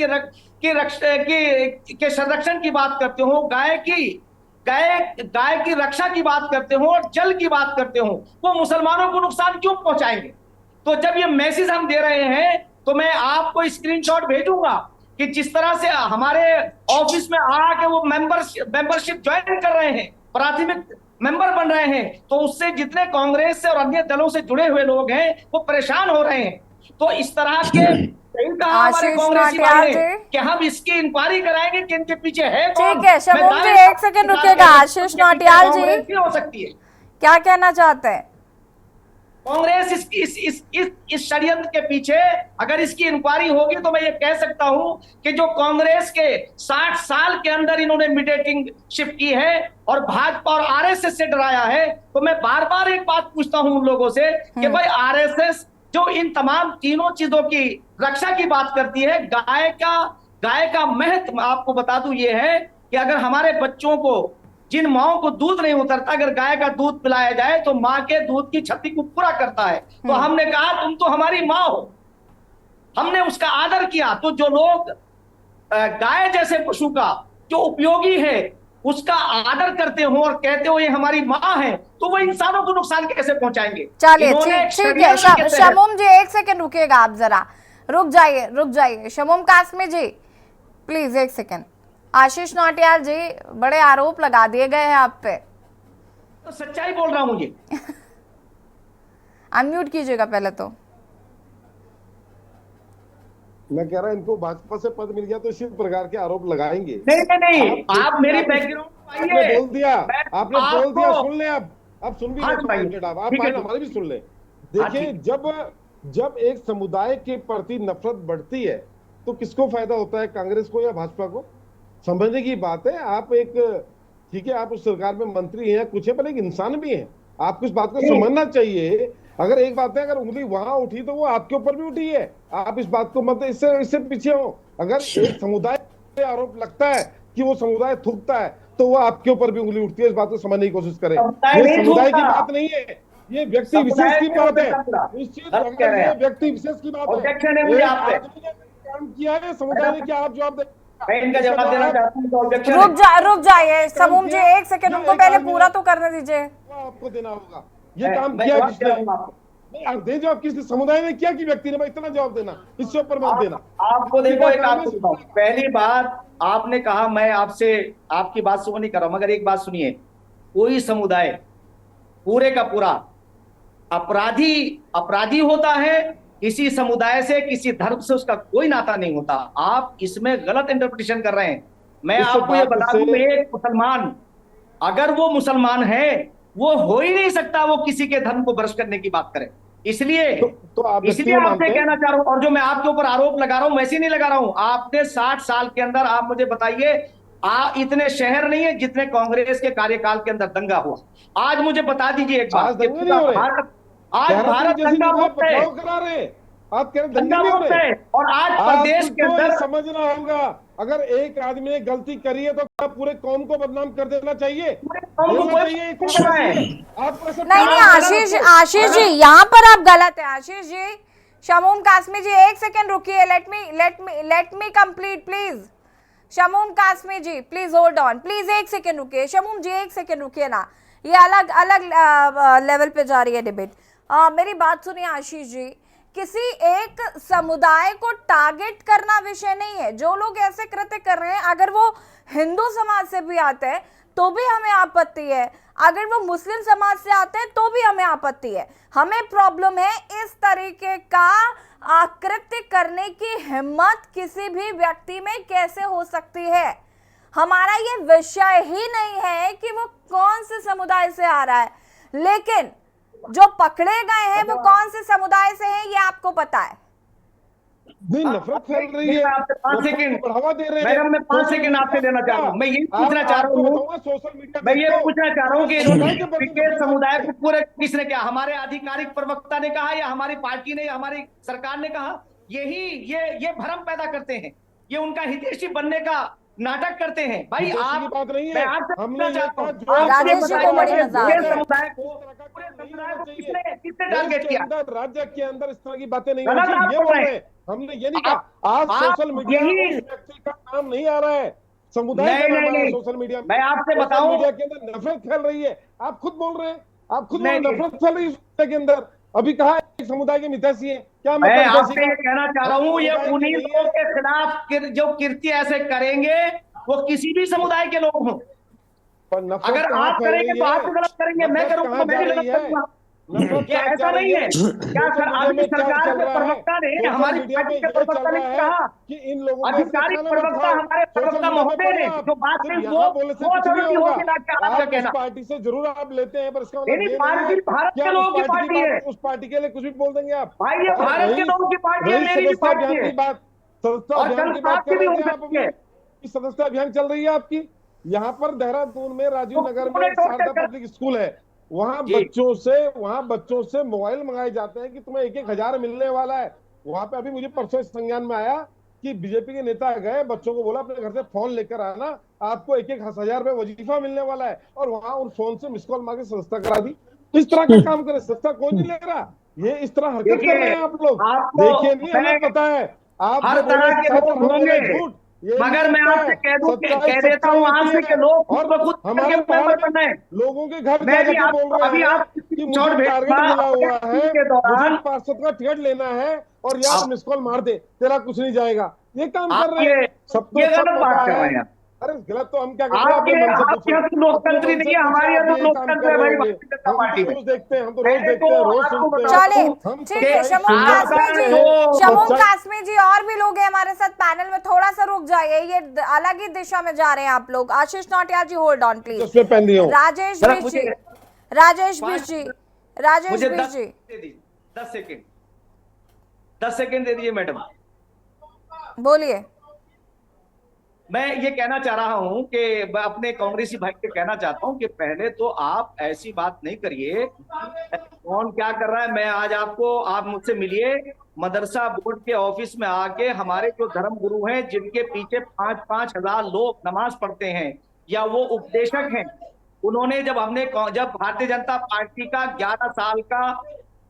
L: के संरक्षण की बात करते हो, गाय की रक्षा की बात करते हो और जल की बात करते हो, वो मुसलमानों को नुकसान क्यों पहुंचाएंगे? तो जब ये मैसेज हम दे रहे हैं तो मैं आपको स्क्रीनशॉट भेजूंगा कि जिस तरह से हमारे ऑफिस में आके वो मेंबरशिप ज्वाइन कर रहे हैं, प्राथमिक मेंबर बन रहे हैं, तो उससे जितने कांग्रेस से और अन्य दलों से जुड़े हुए लोग हैं वो परेशान हो रहे हैं। तो इस तरह के हमारे कांग्रेसी भाई कि हम इसकी इंक्वायरी कराएंगे कि इनके पीछे है कौन।
A: ठीक है शमूम जी, एक सेकंड रुकिएगा। आशीष नौटियाल जी
L: हो सकती है,
A: क्या कहना चाहते हैं?
L: कांग्रेस इस षड्यंत्र के पीछे अगर इसकी इंक्वायरी होगी तो मैं ये कह सकता हूं कि जो कांग्रेस के 60 साल के अंदर इन्होंने मीडिएटिंगशिप की है और भाजपा और आरएसएस से डराया है, तो मैं बार बार एक बात पूछता हूं उन लोगों से कि भाई आरएसएस जो इन तमाम तीनों चीजों की रक्षा की बात करती है, गाय का महत्व आपको बता दूं ये है कि अगर हमारे बच्चों को, जिन माओं को दूध नहीं उतरता, अगर गाय का दूध पिलाया जाए तो माँ के दूध की क्षति को पूरा करता है। तो हमने कहा तुम तो हमारी माँ हो, हमने उसका आदर किया। तो जो लोग गाय जैसे पशु का जो उपयोगी है उसका आदर करते हो और कहते हो ये हमारी माँ है, तो वो इंसानों को नुकसान कैसे पहुंचाएंगे?
A: चलिए ठीक है शमूम जी, एक सेकंड रुकिएगा, आप जरा रुक जाइए। शमूम कासमी जी प्लीज एक सेकंड। आशीष नौटियाल जी, बड़े आरोप लगा दिए गए हैं आप पे।
L: तो सच्चाई बोल रहा हूं जी।
A: अनम्यूट कीजिएगा पहले तो।
O: मैं कह रहा इनको भाजपा से पद मिल गया तो इसी प्रकार के आरोप लगाएंगे।
L: नहीं, आप मेरी बैकग्राउंड
O: आपने बोल दिया, सुन ले। अब सुन भी आप हमारी भी सुन ले। देखिए, जब एक समुदाय के प्रति नफरत बढ़ती है तो किसको फायदा होता है, कांग्रेस को या भाजपा को? समझने की बात है। आप ठीक है, आप उस सरकार में मंत्री हैं, कुछ है, पर एक इंसान भी है, आपको इस बात को समझना चाहिए। अगर एक बात है, अगर उंगली वहां उठी तो वो आपके ऊपर भी उठी है। आप इस बात को मत इससे पीछे हो। अगर एक समुदाय पे आरोप लगता है कि वो समुदाय थूकता है तो वो आपके ऊपर भी उंगली उठती है। इस बात को समझने की कोशिश करें। ये समुदाय की बात नहीं है, ये व्यक्ति विशेष की बात है। व्यक्ति विशेष की बात है। काम किया है समुदाय ने, क्या आप जवाब दें?
L: मैं इनका जवाब देना चाहता हूं तो ऑब्जेक्शन
A: रुक जाइए शमूम जी, एक सेकंड उनको पहले पूरा तो करने दीजिए।
O: आपको देना होगा। ये काम किया किसने? दे जवाब, किस समुदाय ने किया कि व्यक्ति ने? इतना जवाब देना, इससे ऊपर मत देना।
L: आपको देखो, एक आपको पहली बात आपने कहा, मैं आपसे आपकी बात सुन नहीं कर रहा हूं, मगर एक बात सुनिए, कोई समुदाय पूरे का पूरा अपराधी होता है, किसी समुदाय से, किसी धर्म से उसका कोई नाता नहीं होता। आप इसमें गलत इंटरप्रिटेशन कर रहे हैं। मैं आपको ये बता दूं, एक मुसलमान, अगर वो मुसलमान है, वो हो ही नहीं सकता वो किसी के धर्म को भ्रष्ट करने की बात करे। इसलिए इसलिए आपसे कहना चाह रहा हूं, और जो मैं आपके ऊपर आरोप लगा रहा हूं वैसे नहीं लगा रहा हूं। आपने 60 साल के अंदर, आप मुझे बताइए, इतने शहर नहीं है जितने कांग्रेस के कार्यकाल के अंदर दंगा हुआ। आज मुझे बता दीजिए एक बात, आज भारत दंगा मुक्त है,
O: आप कह रहे दंगा मुक्त है,
L: और आज प्रदेश के अंदर
O: समझना होगा, अगर एक आदमी ने गलती करी है तो क्या पूरे कौम को बदनाम कर देना चाहिए?
A: नहीं आशीष जी, यहाँ पर आप गलत है। आशीष जी, शमूम कासमी जी एक सेकंड रुकिए, let me complete please. Shamoom Qasmi ji please hold on, please एक सेकंड रुकिए। शमूम जी एक सेकंड रुकिए ना, ये अलग लेवल पे जा रही है डिबेट। मेरी बात सुनिए आशीष जी, किसी एक समुदाय को टारगेट करना विषय नहीं है। जो लोग ऐसे कृत्य कर रहे हैं, अगर वो हिंदू समाज से भी आते हैं तो भी हमें आपत्ति है, अगर वो मुस्लिम समाज से आते हैं तो भी हमें आपत्ति है। हमें प्रॉब्लम है इस तरीके का कृत्य करने की हिम्मत किसी भी व्यक्ति में कैसे हो सकती है। हमारा ये विषय ही नहीं है कि वो कौन से समुदाय से आ रहा है, लेकिन जो पकड़े गए हैं वो कौन से समुदाय से हैं ये आपको पता है?
O: नहीं, नफरत फैल रही है,
L: आपसे 5 सेकंड
O: बढ़ावा दे रहे हैं।
L: मैडम, मैं 5 सेकंड आपसे लेना चाह रहा हूँ। मैं यही पूछना चाह रहा हूँ,
O: सोशल मीडिया
L: मैं ये पूछना चाह रहा हूँ कि क्रिकेट समुदाय को पूरे किसने कहा? हमारे आधिकारिक प्रवक्ता ने कहा या हमारी पार्टी ने या हमारी सरकार ने कहा? ये भ्रम पैदा करते हैं, ये उनका हितैषी बनने का नाटक करते हैं। भाई आप,
O: बात नहीं
L: मैं
O: है,
L: आपसे
O: हमने
L: पूछना चाहता हूँ,
A: राजेश जी को बड़ी मजाक है।
L: समुदाय को, पूरे समुदाय को किसने टारगेट किया?
O: राज्य के अंदर इस तरह की बातें नहीं
L: गलत
O: होनी
L: आप
O: चाहिए, ये
L: बोल
O: बोल
L: रहे
O: रहे हैं। हमने ये नहीं कहा आज सोशल मीडिया
L: यही-
O: उस व्यक्ति का नाम नहीं आ रहा है, समुदाय का नाम आ रहा है सोशल मीडिया में।
L: मैं आपसे
O: सोशल
L: बताऊं,
O: मीडिया के अंदर नफरत फैल रही है, आप खुद बोल रहे हैं, आप खुद
L: नहीं,
O: नफरत फैल रही है के अंदर। अभी कहा एक समुदाय के मितासी है, क्या
L: मैं
O: मतलब
L: आपसे ये कहना चाह रहा हूँ, ये उन्हीं लोगों के खिलाफ जो कृत्य ऐसे करेंगे वो किसी भी समुदाय के लोग हों। अगर आप करेंगे तो आप भी गलत करेंगे, मैं करूंगा तो मैं भी गलत करूंगा। ये ऐसा नहीं है क्या सर? आपकी सरकार के प्रवक्ता ने, हमारी पार्टी के प्रवक्ता ने कहा
O: कि इन लोगों
L: आधिकारिक प्रवक्ता, हमारे प्रवक्ता महोदय ने जो बात है वो अथॉरिटी होगी ना, क्या आपका कहना?
O: पार्टी से जरूर आप लेते हैं, पर इसका
L: नहीं, पार्टी भारत के लोगों की पार्टी है।
O: उस पार्टी के लिए कुछ भी बोल देंगे आप?
L: भाई ये भारत के लोगों की पार्टी है, मेरी भी पार्टी है।
O: सदस्यता
L: और
O: अभियान
L: कल
O: की बात
L: आपकी
O: कर
L: भी
O: रहे
L: हो
O: थे आप
L: सकती है।
O: अभी, सदस्यता अभियान चल रही है आपकी। यहाँ पर देहरादून में राजीव नगर में शारदा पब्लिक स्कूल है, वहाँ बच्चों से मोबाइल मंगाए जाते हैं कि तुम्हें 1,000 मिलने वाला है। वहां पे अभी मुझे परसों संज्ञान में आया कि बीजेपी के नेता गए, बच्चों को बोला अपने घर से फोन लेकर आना, आपको 1,000 रुपए वजीफा मिलने वाला है, और वहां उन फोन से मिस कॉल मार के सदस्यता करा दी। इस तरह का काम करे, सदस्यता कोई नहीं ले रहा। ये इस तरह हरकत कर रहे हैं आप लोग। देखिए नहीं, हमें पता है आप
L: हर तरह के लोग होंगे, मगर मैं आपसे कह देता हूँ आज से कि लोग खुद ब खुद
O: हमारे
L: मेंबर बन रहे हैं।
O: लोगों के घर
L: मैं भी
O: जाके बोल रहे
L: अभी
O: हैं
L: आप
O: कि
L: चोट
O: मुझे
L: भेज
O: टारगेट मिला हुआ है,
L: के दौरान
O: मुझे पार्षद का टिकट लेना है और यार मिस कॉल मार दे, तेरा कुछ नहीं जाएगा। ये काम कर रहे हैं, सबको
L: ये
O: सब
L: गलत बात
O: पता
L: कर रहे
O: है।
L: हैं।
O: अरे गलत तो हम क्या करते हैं,
L: आपके
O: अपने मन से
L: आपके यहाँ तो लोकतंत्र नहीं है, हमारे यहाँ तो लोकतंत्र है भाई भारतीय जनता पार्टी में।
O: रोज देखते हैं, हम तो रोज देखते हैं, रोज सुनते हैं।
A: चले
O: हम
A: ठीक है, शमूम कासमी जी और भी लोग हैं हमारे साथ पैनल में, थोड़ा सा रुक जाइए, ये अलग ही दिशा में जा रहे हैं आप लोग। आशीष नौटियाल जी होल्ड ऑन प्लीज। राजेश बिश जी, राजेश बिश जी,
L: 10 सेकंड दे दीजिए मैडम,
A: बोलिए।
L: मैं ये कहना चाह रहा हूं कि मैं अपने कांग्रेसी भाई से कहना चाहता हूं कि पहले तो आप ऐसी बात नहीं करिए, कौन क्या कर रहा है। मैं आज आप मुझसे मिलिए, मदरसा बोर्ड के ऑफिस में आके हमारे जो धर्म गुरु हैं, जिनके पीछे 5-5 हजार लोग नमाज पढ़ते हैं या वो उपदेशक हैं, उन्होंने जब भारतीय जनता पार्टी का 11 साल का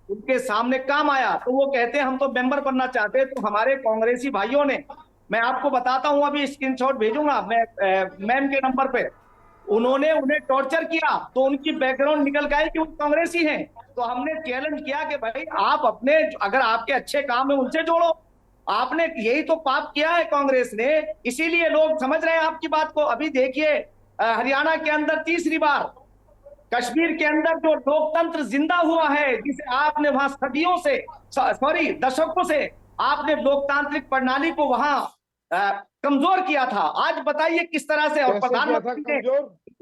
L: उनके सामने काम आया तो वो कहते हैं हम तो मेंबर बनना चाहते हैं। तो हमारे कांग्रेसी भाइयों ने, मैं आपको बताता हूं, अभी स्क्रीनशॉट भेजूंगा मैं मैम के नंबर पे, उन्होंने उन्हें टॉर्चर किया तो उनकी बैकग्राउंड निकल गई कि वो कांग्रेसी हैं। तो हमने चैलेंज किया कि भाई आप अपने, अगर आपके अच्छे काम है उनसे जोड़ो। आपने यही तो पाप किया है कांग्रेस ने, इसीलिए लोग समझ रहे हैं आपकी बात को। अभी देखिए हरियाणा के अंदर तीसरी बार, कश्मीर के अंदर जो लोकतंत्र जिंदा हुआ है, जिसे आपने वहां सदियों से, दशकों से आपने लोकतांत्रिक प्रणाली को वहां कमजोर किया था। आज बताइए किस तरह से, और प्रधानमंत्री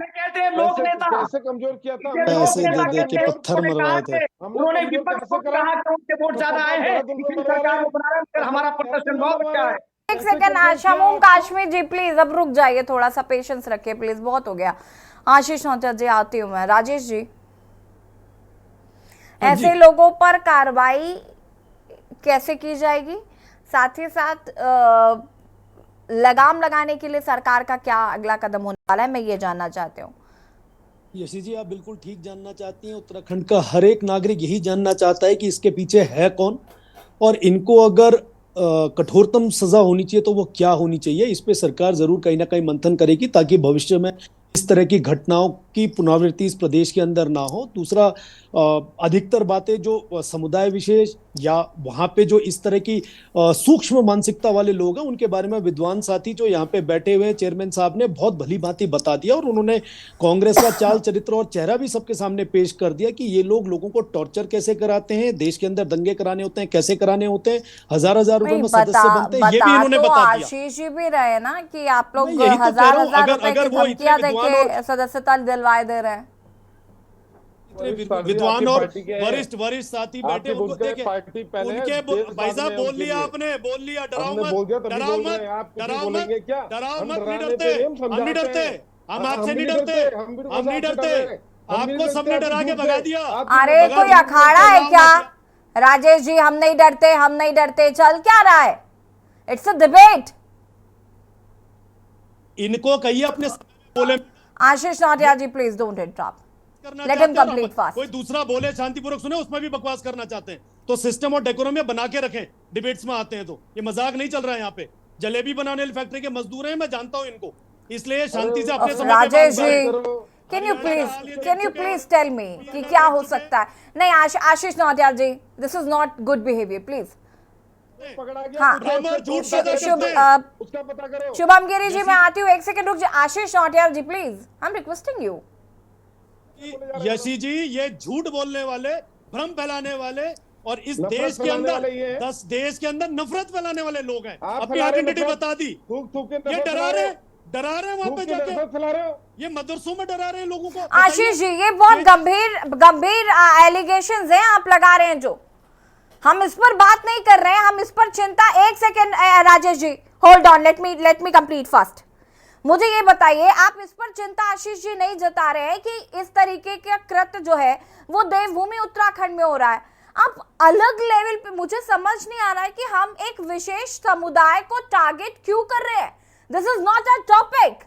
L: कहते हैं लोक नेता
O: कैसे कमजोर किया था?
N: पैसे दे के पत्थर मरवाए थे।
L: उन्होंने विपक्ष को कहा कि उनके वोट ज्यादा आए हैं, सरकार को बना रहे हैं, हमारा प्रदर्शन बहुत अच्छा है।
A: एक सेकंड शमूम कासमी जी प्लीज अब रुक जाइए, थोड़ा सा पेशेंस रखिए प्लीज, बहुत हो गया। आशीष नौटियाल जी आती हूँ मैं। राजेश जी, ऐसे लोगों पर कार्रवाई कैसे की जाएगी, साथ ही साथ लगाम लगाने के लिए सरकार का क्या अगला कदम होने वाला है, मैं ये जानना चाहती हूँ।
N: यशी जी, आप बिल्कुल ठीक जानना चाहती हैं। उत्तराखंड का हर एक नागरिक यही जानना चाहता है कि इसके पीछे है कौन, और इनको अगर कठोरतम सजा होनी चाहिए तो वो क्या होनी चाहिए। इस पे सरकार जरूर कहीं ना कहीं मंथन करेगी ताकि भविष्य में इस तरह की घटनाओं की पुनरावृत्ति इस प्रदेश के अंदर ना हो। दूसरा, अधिकतर बातें जो समुदाय विशेष या वहाँ पे जो इस तरह की सूक्ष्म मानसिकता वाले लोग हैं, उनके बारे में विद्वान साथी जो यहाँ पे बैठे हुए चेयरमैन साहब ने बहुत भली भांति बता दिया, और उन्होंने कांग्रेस का चाल चरित्र और चेहरा भी सबके सामने पेश कर दिया कि ये लोग लोगों को टॉर्चर कैसे कराते हैं, देश के अंदर दंगे कराने होते हैं कैसे कराने होते हैं, हजार रुपए में सदस्य बनते हैं, ये भी इन्होंने बता दिया।
A: आशीष जी भी रहे ना कि आप लोग हजार रुपए की धमकियां देके सदस्यता दिलवाए दे रहे हैं।
N: विद्वान और वरिष्ठ साथी बैठे, उनको देखे उनके भाई साहब बोल लिया आपने, बोल लिया, डराओ मत, डराओ मत, डराओ मत, डराओ मत, नहीं डरते, हम नहीं डरते, हम आपसे नहीं डरते, हम नहीं डरते, आपको सबने डरा के भगा दिया।
A: अरे कोई अखाड़ा है क्या राजेश जी? हम नहीं डरते, हम नहीं डरते, चल क्या रहा है? It's a debate.
N: इनको कहिए अपने बोले।
A: Ashish Nautiyal ji please don't interrupt, let him complete fast.
N: कोई दूसरा बोले शांतिपूर्वक सुने, उसमें भी बकवास करना चाहते हैं तो सिस्टम और डेकोरम में बना के रखें। डिबेट्स में आते हैं तो ये मजाक नहीं चल रहा है। यहाँ पे जलेबी बनाने वाली फैक्ट्री के मजदूर हैं, मैं जानता हूँ इनको, इसलिए शांति से अपने समय
A: Rajesh ji can you please tell me कि क्या हो सकता है? नहीं Ashish Nautiyal ji, this is not good behaviour, please. हाँ, शुभम गिरी जी मैं आती हूँ, एक सेकंड रुक जाइए। Ashish Nautiyal ji please, I am requesting you.
N: Yashi ji, ये झूठ बोलने वाले, भ्रम फैलाने वाले और इस देश के अंदर 10 देश के अंदर नफरत फैलाने वाले लोग हैं। अपनी आइडेंटिटी बता दी, ये डरा रहे वहां पे जाके, ये मदरसों में डरा रहे हैं लोगों को।
A: आशीष जी ये बहुत गंभीर एलिगेशंस हैं आप लगा रहे हैं, जो हम इस पर बात नहीं कर रहे हैं, हम इस पर चिंता। एक second Rajesh ji, hold on, let me complete fast. मुझे ये बताइए, आप इस पर चिंता आशीष जी नहीं जता रहे हैं कि इस तरीके का कृत्य जो है वो देवभूमि उत्तराखंड में हो रहा है। आप अलग लेवल पे, मुझे समझ नहीं आ रहा है कि हम एक विशेष समुदाय को टारगेट क्यों कर रहे हैं। This is not a topic.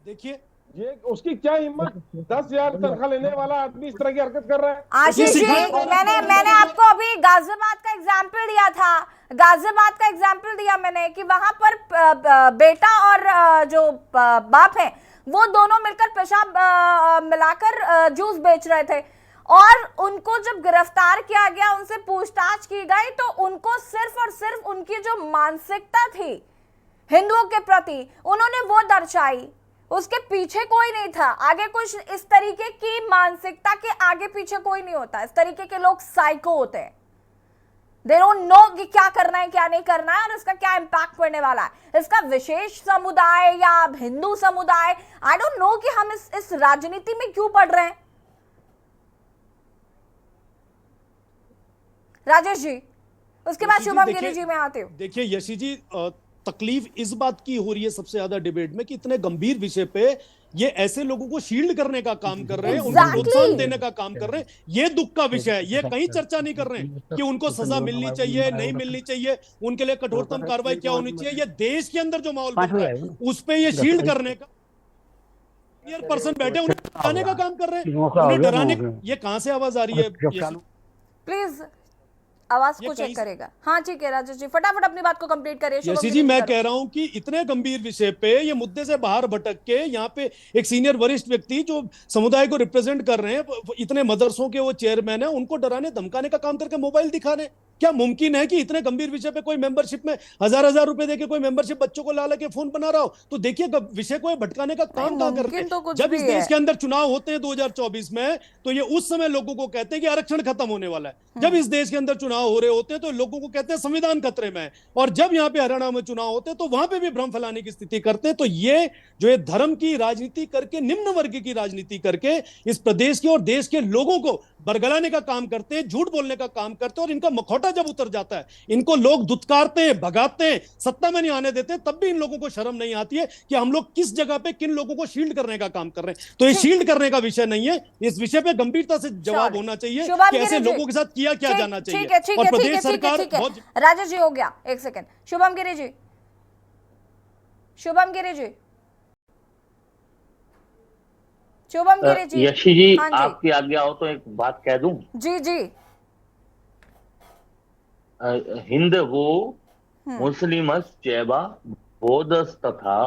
N: देखिए
O: ये उसकी क्या हिम्मत, 10,000 तनख्वाह लेने वाला आदमी इस तरह की हरकत कर रहा है।
A: आशीष जी मैंने आपको अभी गाजियाबाद का एग्जाम्पल दिया था, गाजियाबाद का एग्जाम्पल दिया मैंने कि वहां पर बेटा और जो बाप है वो दोनों मिलकर पेशाब मिलाकर जूस बेच रहे थे, और उनको जब गिरफ्तार किया गया, उनसे पूछताछ की गई, तो उनको सिर्फ और सिर्फ उनकी जो मानसिकता थी हिंदुओं के प्रति, उन्होंने वो दर्शाई, उसके पीछे कोई नहीं था। आगे कुछ इस तरीके की मानसिकता के आगे पीछे कोई नहीं होता। इस तरीके के लोग साइको होते हैं, दे डोंट नो कि क्या करना है क्या नहीं करना है और इसका क्या इम्पैक्ट पड़ने वाला है। इसका विशेष समुदाय या हिंदू समुदाय, आई डोंट नो कि हम इस राजनीति में क्यों पड़ रहे हैं। राजेश जी, उसके बाद शुभम गिरी जी में आते हो।
N: देखिए यशी जी, तकलीफ इस बात की हो रही है सबसे ज्यादा डिबेट में कि इतने गंभीर विषय पे ये ऐसे लोगों को शील्ड करने का काम कर रहे हैं, उनको प्रोत्साहन देने का काम कर रहे हैं। ये दुख का विषय है, ये कहीं चर्चा नहीं कर रहे हैं कि उनको सजा मिलनी चाहिए नहीं मिलनी चाहिए, उनके लिए कठोरतम कार्रवाई क्या होनी चाहिए। ये देश के अंदर जो माहौल बन रहा है उस पे ये शील्ड करने का पर्सन बैठे, उन्हें डराने का काम कर रहे हैं, उन्हें डराने। ये कहां से आवाज आ रही है?
A: प्लीज आवाज को चेक करेगा। हाँ ठीक है राजेश जी, फटाफट अपनी बात को कंप्लीट करिए।
N: यशी जी, मैं कह रहा हूं कि इतने गंभीर विषय पे ये मुद्दे से बाहर भटक के यहाँ पे एक सीनियर वरिष्ठ व्यक्ति जो समुदाय को रिप्रेजेंट कर रहे हैं, इतने मदरसों के वो चेयरमैन है, उनको डराने धमकाने का काम करके मोबाइल दिखा रहे हैं। क्या मुमकिन है कि इतने गंभीर विषय पे कोई मेंबरशिप में 1000 रुपए देके कोई मेंबरशिप बच्चों को ला लेके फोन बना रहा हो? तो देखिए विषय को भटकाने का काम कहां कर रहे हैं।
A: तो
N: जब इस देश के अंदर चुनाव होते हैं 2024 में, तो ये उस समय लोगों को कहते हैं कि आरक्षण खत्म होने वाला है। जब इस देश के अंदर चुनाव हो रहे होते हैं तो लोगों को कहते हैं संविधान खतरे में है, और जब यहाँ पे हरियाणा में चुनाव होते हैं तो वहां पे भी भ्रम फैलाने की स्थिति करते हैं। तो ये जो है धर्म की राजनीति करके, निम्न वर्ग की राजनीति करके इस प्रदेश के और देश के लोगों को बरगलाने का काम करते हैं, झूठ बोलने का काम करते हैं। और इनका मखौटा जब उतर जाता है, इनको लोग दुत्कारते हैं, भगाते हैं, सत्ता में नहीं आने देते, तब भी इन लोगों को शर्म नहीं आती है कि हम लोग किस जगह पे किन लोगों को शील्ड करने का काम कर रहे हैं। तो ये शील्ड करने का विषय नहीं है, इस विषय पे गंभीरता से जवाब होना चाहिए कि ऐसे लोगों के साथ किया क्या जाना चाहिए। और प्रदेश सरकार बहुत।
A: राजेश जी हो गया, एक सेकंड। शुभम गिरी जी, शुभम गिरी जी, शुभम गिरी जी।
M: यशी जी, आपकी आज्ञा हो तो एक बात कह दूं?
A: जी जी।
M: हिंद वो मुस्लिमस चैवा बौद्धस्तथा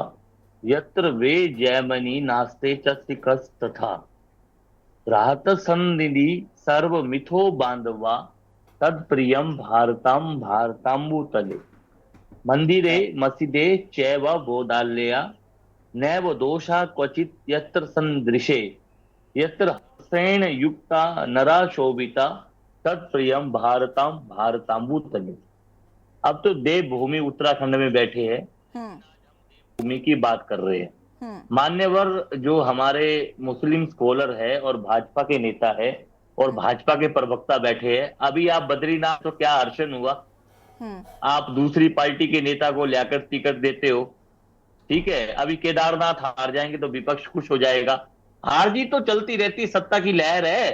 M: यत्र वे जैमनी नास्ते च सिखस तथा राहत सन्निधि सर्व मिथो बांधवा तत्प्रियम भारतम भारताम्बुतले मंदिरे मसीदे चैव बोधालया नैव दोषा क्वचित यत्र संदृशे यत्र हसेन युक्ता नरा शोभिता तत्प्रियम भारतम भारताम्बुतले। अब तो देवभूमि उत्तराखंड में बैठे हैं, भूमि की बात कर रहे हैं। मान्यवर जो हमारे मुस्लिम स्कॉलर है और भाजपा के नेता है और भाजपा के प्रवक्ता बैठे हैं। अभी आप बद्रीनाथ तो क्या हर्षण हुआ, आप दूसरी पार्टी के नेता को लाकर टिकट देते हो, ठीक है। अभी केदारनाथ हार जाएंगे तो विपक्ष खुश हो जाएगा। हार जीत तो चलती रहती, सत्ता की लहर है।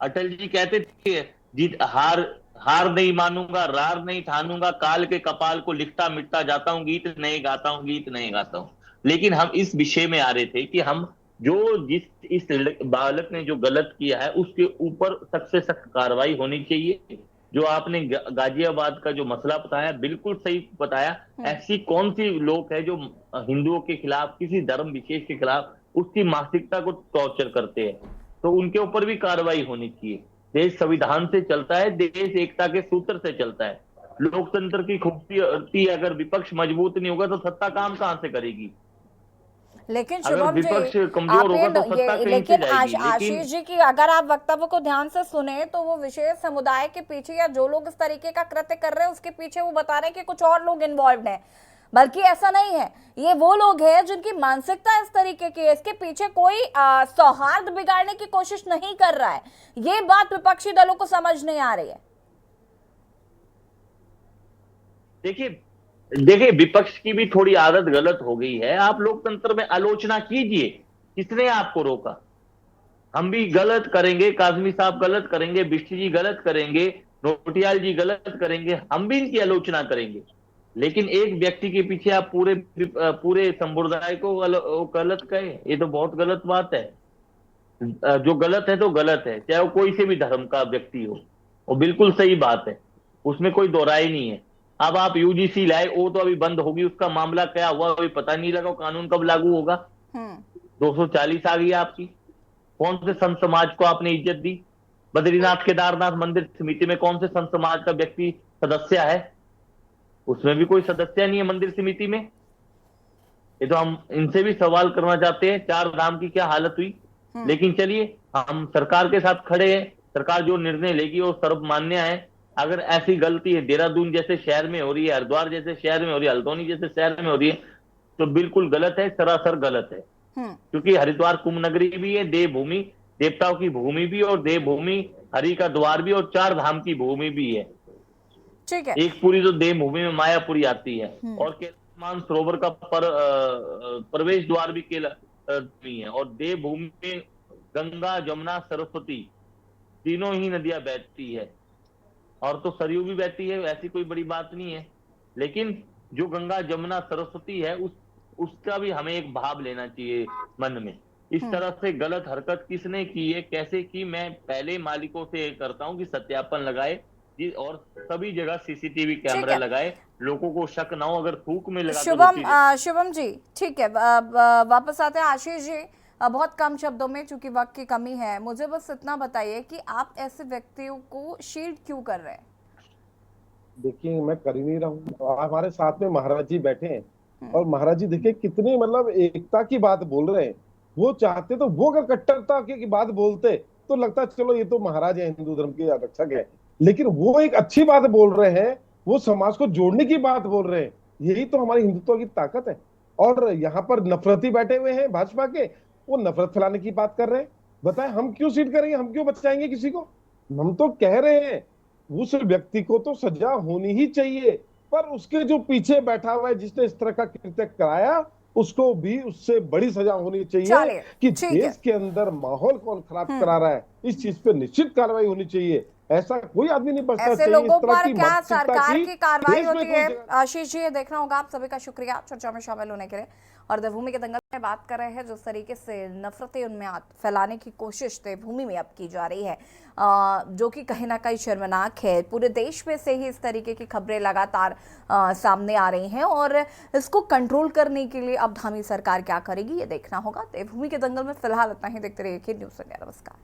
M: अटल जी कहते थे जीत हार नहीं मानूंगा, रार नहीं ठानूंगा, काल के कपाल को लिखता मिटता जाता हूँ, गीत नहीं गाता हूँ, गीत नहीं गाता हूँ। लेकिन हम इस विषय में आ रहे थे कि हम इस बालक ने जो गलत किया है उसके ऊपर सख्त से सख्त कार्रवाई होनी चाहिए। जो आपने गाजियाबाद का जो मसला बताया, बिल्कुल सही बताया। ऐसी कौन सी लोग है जो हिंदुओं के खिलाफ, किसी धर्म विशेष के खिलाफ उसकी मानसिकता को टॉर्चर करते हैं, तो उनके ऊपर भी कार्रवाई होनी चाहिए। देश संविधान से चलता है, देश एकता के सूत्र से चलता है। लोकतंत्र की खूबसूरती अगर विपक्ष मजबूत नहीं होगा तो सत्ता काम कहां से करेगी।
A: लेकिन
M: अगर
A: शुभम जी,
M: विपक्ष कमजोर होगा तो सत्ता कहीं से
A: लेकिन
M: जाएगी।
A: आशीष जी की अगर आप वक्तव्य को ध्यान से सुने तो वो विशेष समुदाय के पीछे या जो लोग इस तरीके का कृत्य कर रहे हैं उसके पीछे वो बता रहे हैं कि कुछ और लोग इन्वॉल्व हैं, बल्कि ऐसा नहीं है। ये वो लोग हैं जिनकी मानसिकता इस तरीके की है, इसके पीछे कोई सौहार्द बिगाड़ने की कोशिश नहीं कर रहा है। ये बात विपक्षी दलों को समझ नहीं आ रही है।
M: देखिए विपक्ष की भी थोड़ी आदत गलत हो गई है। आप लोकतंत्र में आलोचना कीजिए, किसने आपको रोका। हम भी गलत करेंगे, काजमी साहब गलत करेंगे, बिष्ट जी गलत करेंगे, नोटियाल जी गलत करेंगे, हम भी इनकी आलोचना करेंगे। लेकिन एक व्यक्ति के पीछे आप पूरे संप्रदाय को गलत कहे, ये तो बहुत गलत बात है। जो गलत है तो गलत है, चाहे वो कोई से भी धर्म का व्यक्ति हो, वो बिल्कुल सही बात है, उसमें कोई दोहराई नहीं है। अब आप यूजीसी लाए, वो तो अभी बंद होगी, उसका मामला क्या हुआ अभी पता नहीं लगा, कानून कब लागू होगा। 240 आ गई आपकी। कौन से संत समाज को आपने इज्जत दी? बद्रीनाथ केदारनाथ मंदिर समिति में कौन से संत समाज का व्यक्ति सदस्य है? उसमें भी कोई सदस्य नहीं है मंदिर समिति में। ये तो हम इनसे भी सवाल करना चाहते हैं, 4 धाम की क्या हालत हुई। लेकिन चलिए, हम सरकार के साथ खड़े हैं, सरकार जो निर्णय लेगी वो सर्वमान्य है। अगर ऐसी गलती है देहरादून जैसे शहर में हो रही है, हरिद्वार जैसे शहर में हो रही है, हल्द्वानी जैसे शहर में हो रही है, तो बिल्कुल गलत है, सरासर गलत है। क्योंकि हरिद्वार कुंभ नगरी भी है, देवभूमि, देवताओं की भूमि भी, और देवभूमि हरि का द्वार भी, और 4 धाम की भूमि भी है।
A: ठीक है।
M: एक पूरी तो देवभूमि में मायापुरी आती है, और कैलाश सरोवर का प्रवेश द्वार भी है, और देवभूमि में गंगा, जमुना, सरस्वती तीनों ही नदियां बहती है, और तो सरयू भी बहती है, ऐसी कोई बड़ी बात नहीं है। लेकिन जो गंगा, जमुना, सरस्वती है उसका भी हमें एक भाव लेना चाहिए मन में। इस तरह से गलत हरकत किसने की है, कैसे की, मैं पहले मालिकों से करता हूं कि सत्यापन लगाए और सभी जगह सीसीटीवी कैमरा लगाए, लोगों को शक ना हो। अगर थूक में लगा
A: शुभम जी, ठीक है, वापस आते हैं। आशीष जी, बहुत कम शब्दों में, चूंकि वक्त की कमी है, मुझे बस इतना बताइए कि आप ऐसे व्यक्तियों को शील्ड क्यों कर रहे हैं?
O: देखिए, मैं कर ही नहीं रहा हूँ। हमारे साथ में महाराज जी बैठे हैं, और महाराज जी देखिए कितनी मतलब एकता की बात बोल रहे हैं। वो चाहते तो वो अगर कट्टरता की बात बोलते तो लगता चलो ये तो महाराज है, हिंदू धर्म के रक्षक है, लेकिन वो एक अच्छी बात बोल रहे हैं, वो समाज को जोड़ने की बात बोल रहे हैं। यही तो हमारी हिंदुत्व की ताकत है। और यहाँ पर नफरती बैठे हुए हैं भाजपा के, वो नफरत फैलाने की बात कर रहे हैं। बताएं हम क्यों सीट करेंगे, हम क्यों बचाएंगे किसी को? हम तो कह रहे हैं उस व्यक्ति को तो सजा होनी ही चाहिए, पर उसके जो पीछे बैठा हुआ है जिसने इस तरह का कृत्य कराया, उसको भी उससे बड़ी सजा होनी चाहिए। कि देश के अंदर माहौल कौन खराब करा रहा है, इस चीज पे निश्चित कार्रवाई होनी चाहिए। ऐसा कोई आदमी नहीं बचना चाहिए।
A: लोगों पर क्या सरकार की कार्रवाई होती है? आशीष जी, ये देखना होगा। आप सभी का शुक्रिया चर्चा में शामिल होने के लिए। और देवभूमि के दंगल में बात कर रहे हैं, जिस तरीके से नफरतें उनमें फैलाने की कोशिश देवभूमि में अब की जा रही है, जो कि कहीं ना कहीं शर्मनाक है। पूरे देश में से ही इस तरीके की खबरें लगातार सामने आ रही हैं, और इसको कंट्रोल करने के लिए अब धामी सरकार क्या करेगी, ये देखना होगा। देवभूमि के दंगल में फिलहाल इतना ही। देखते रहिए न्यूज़ इंडिया। नमस्कार।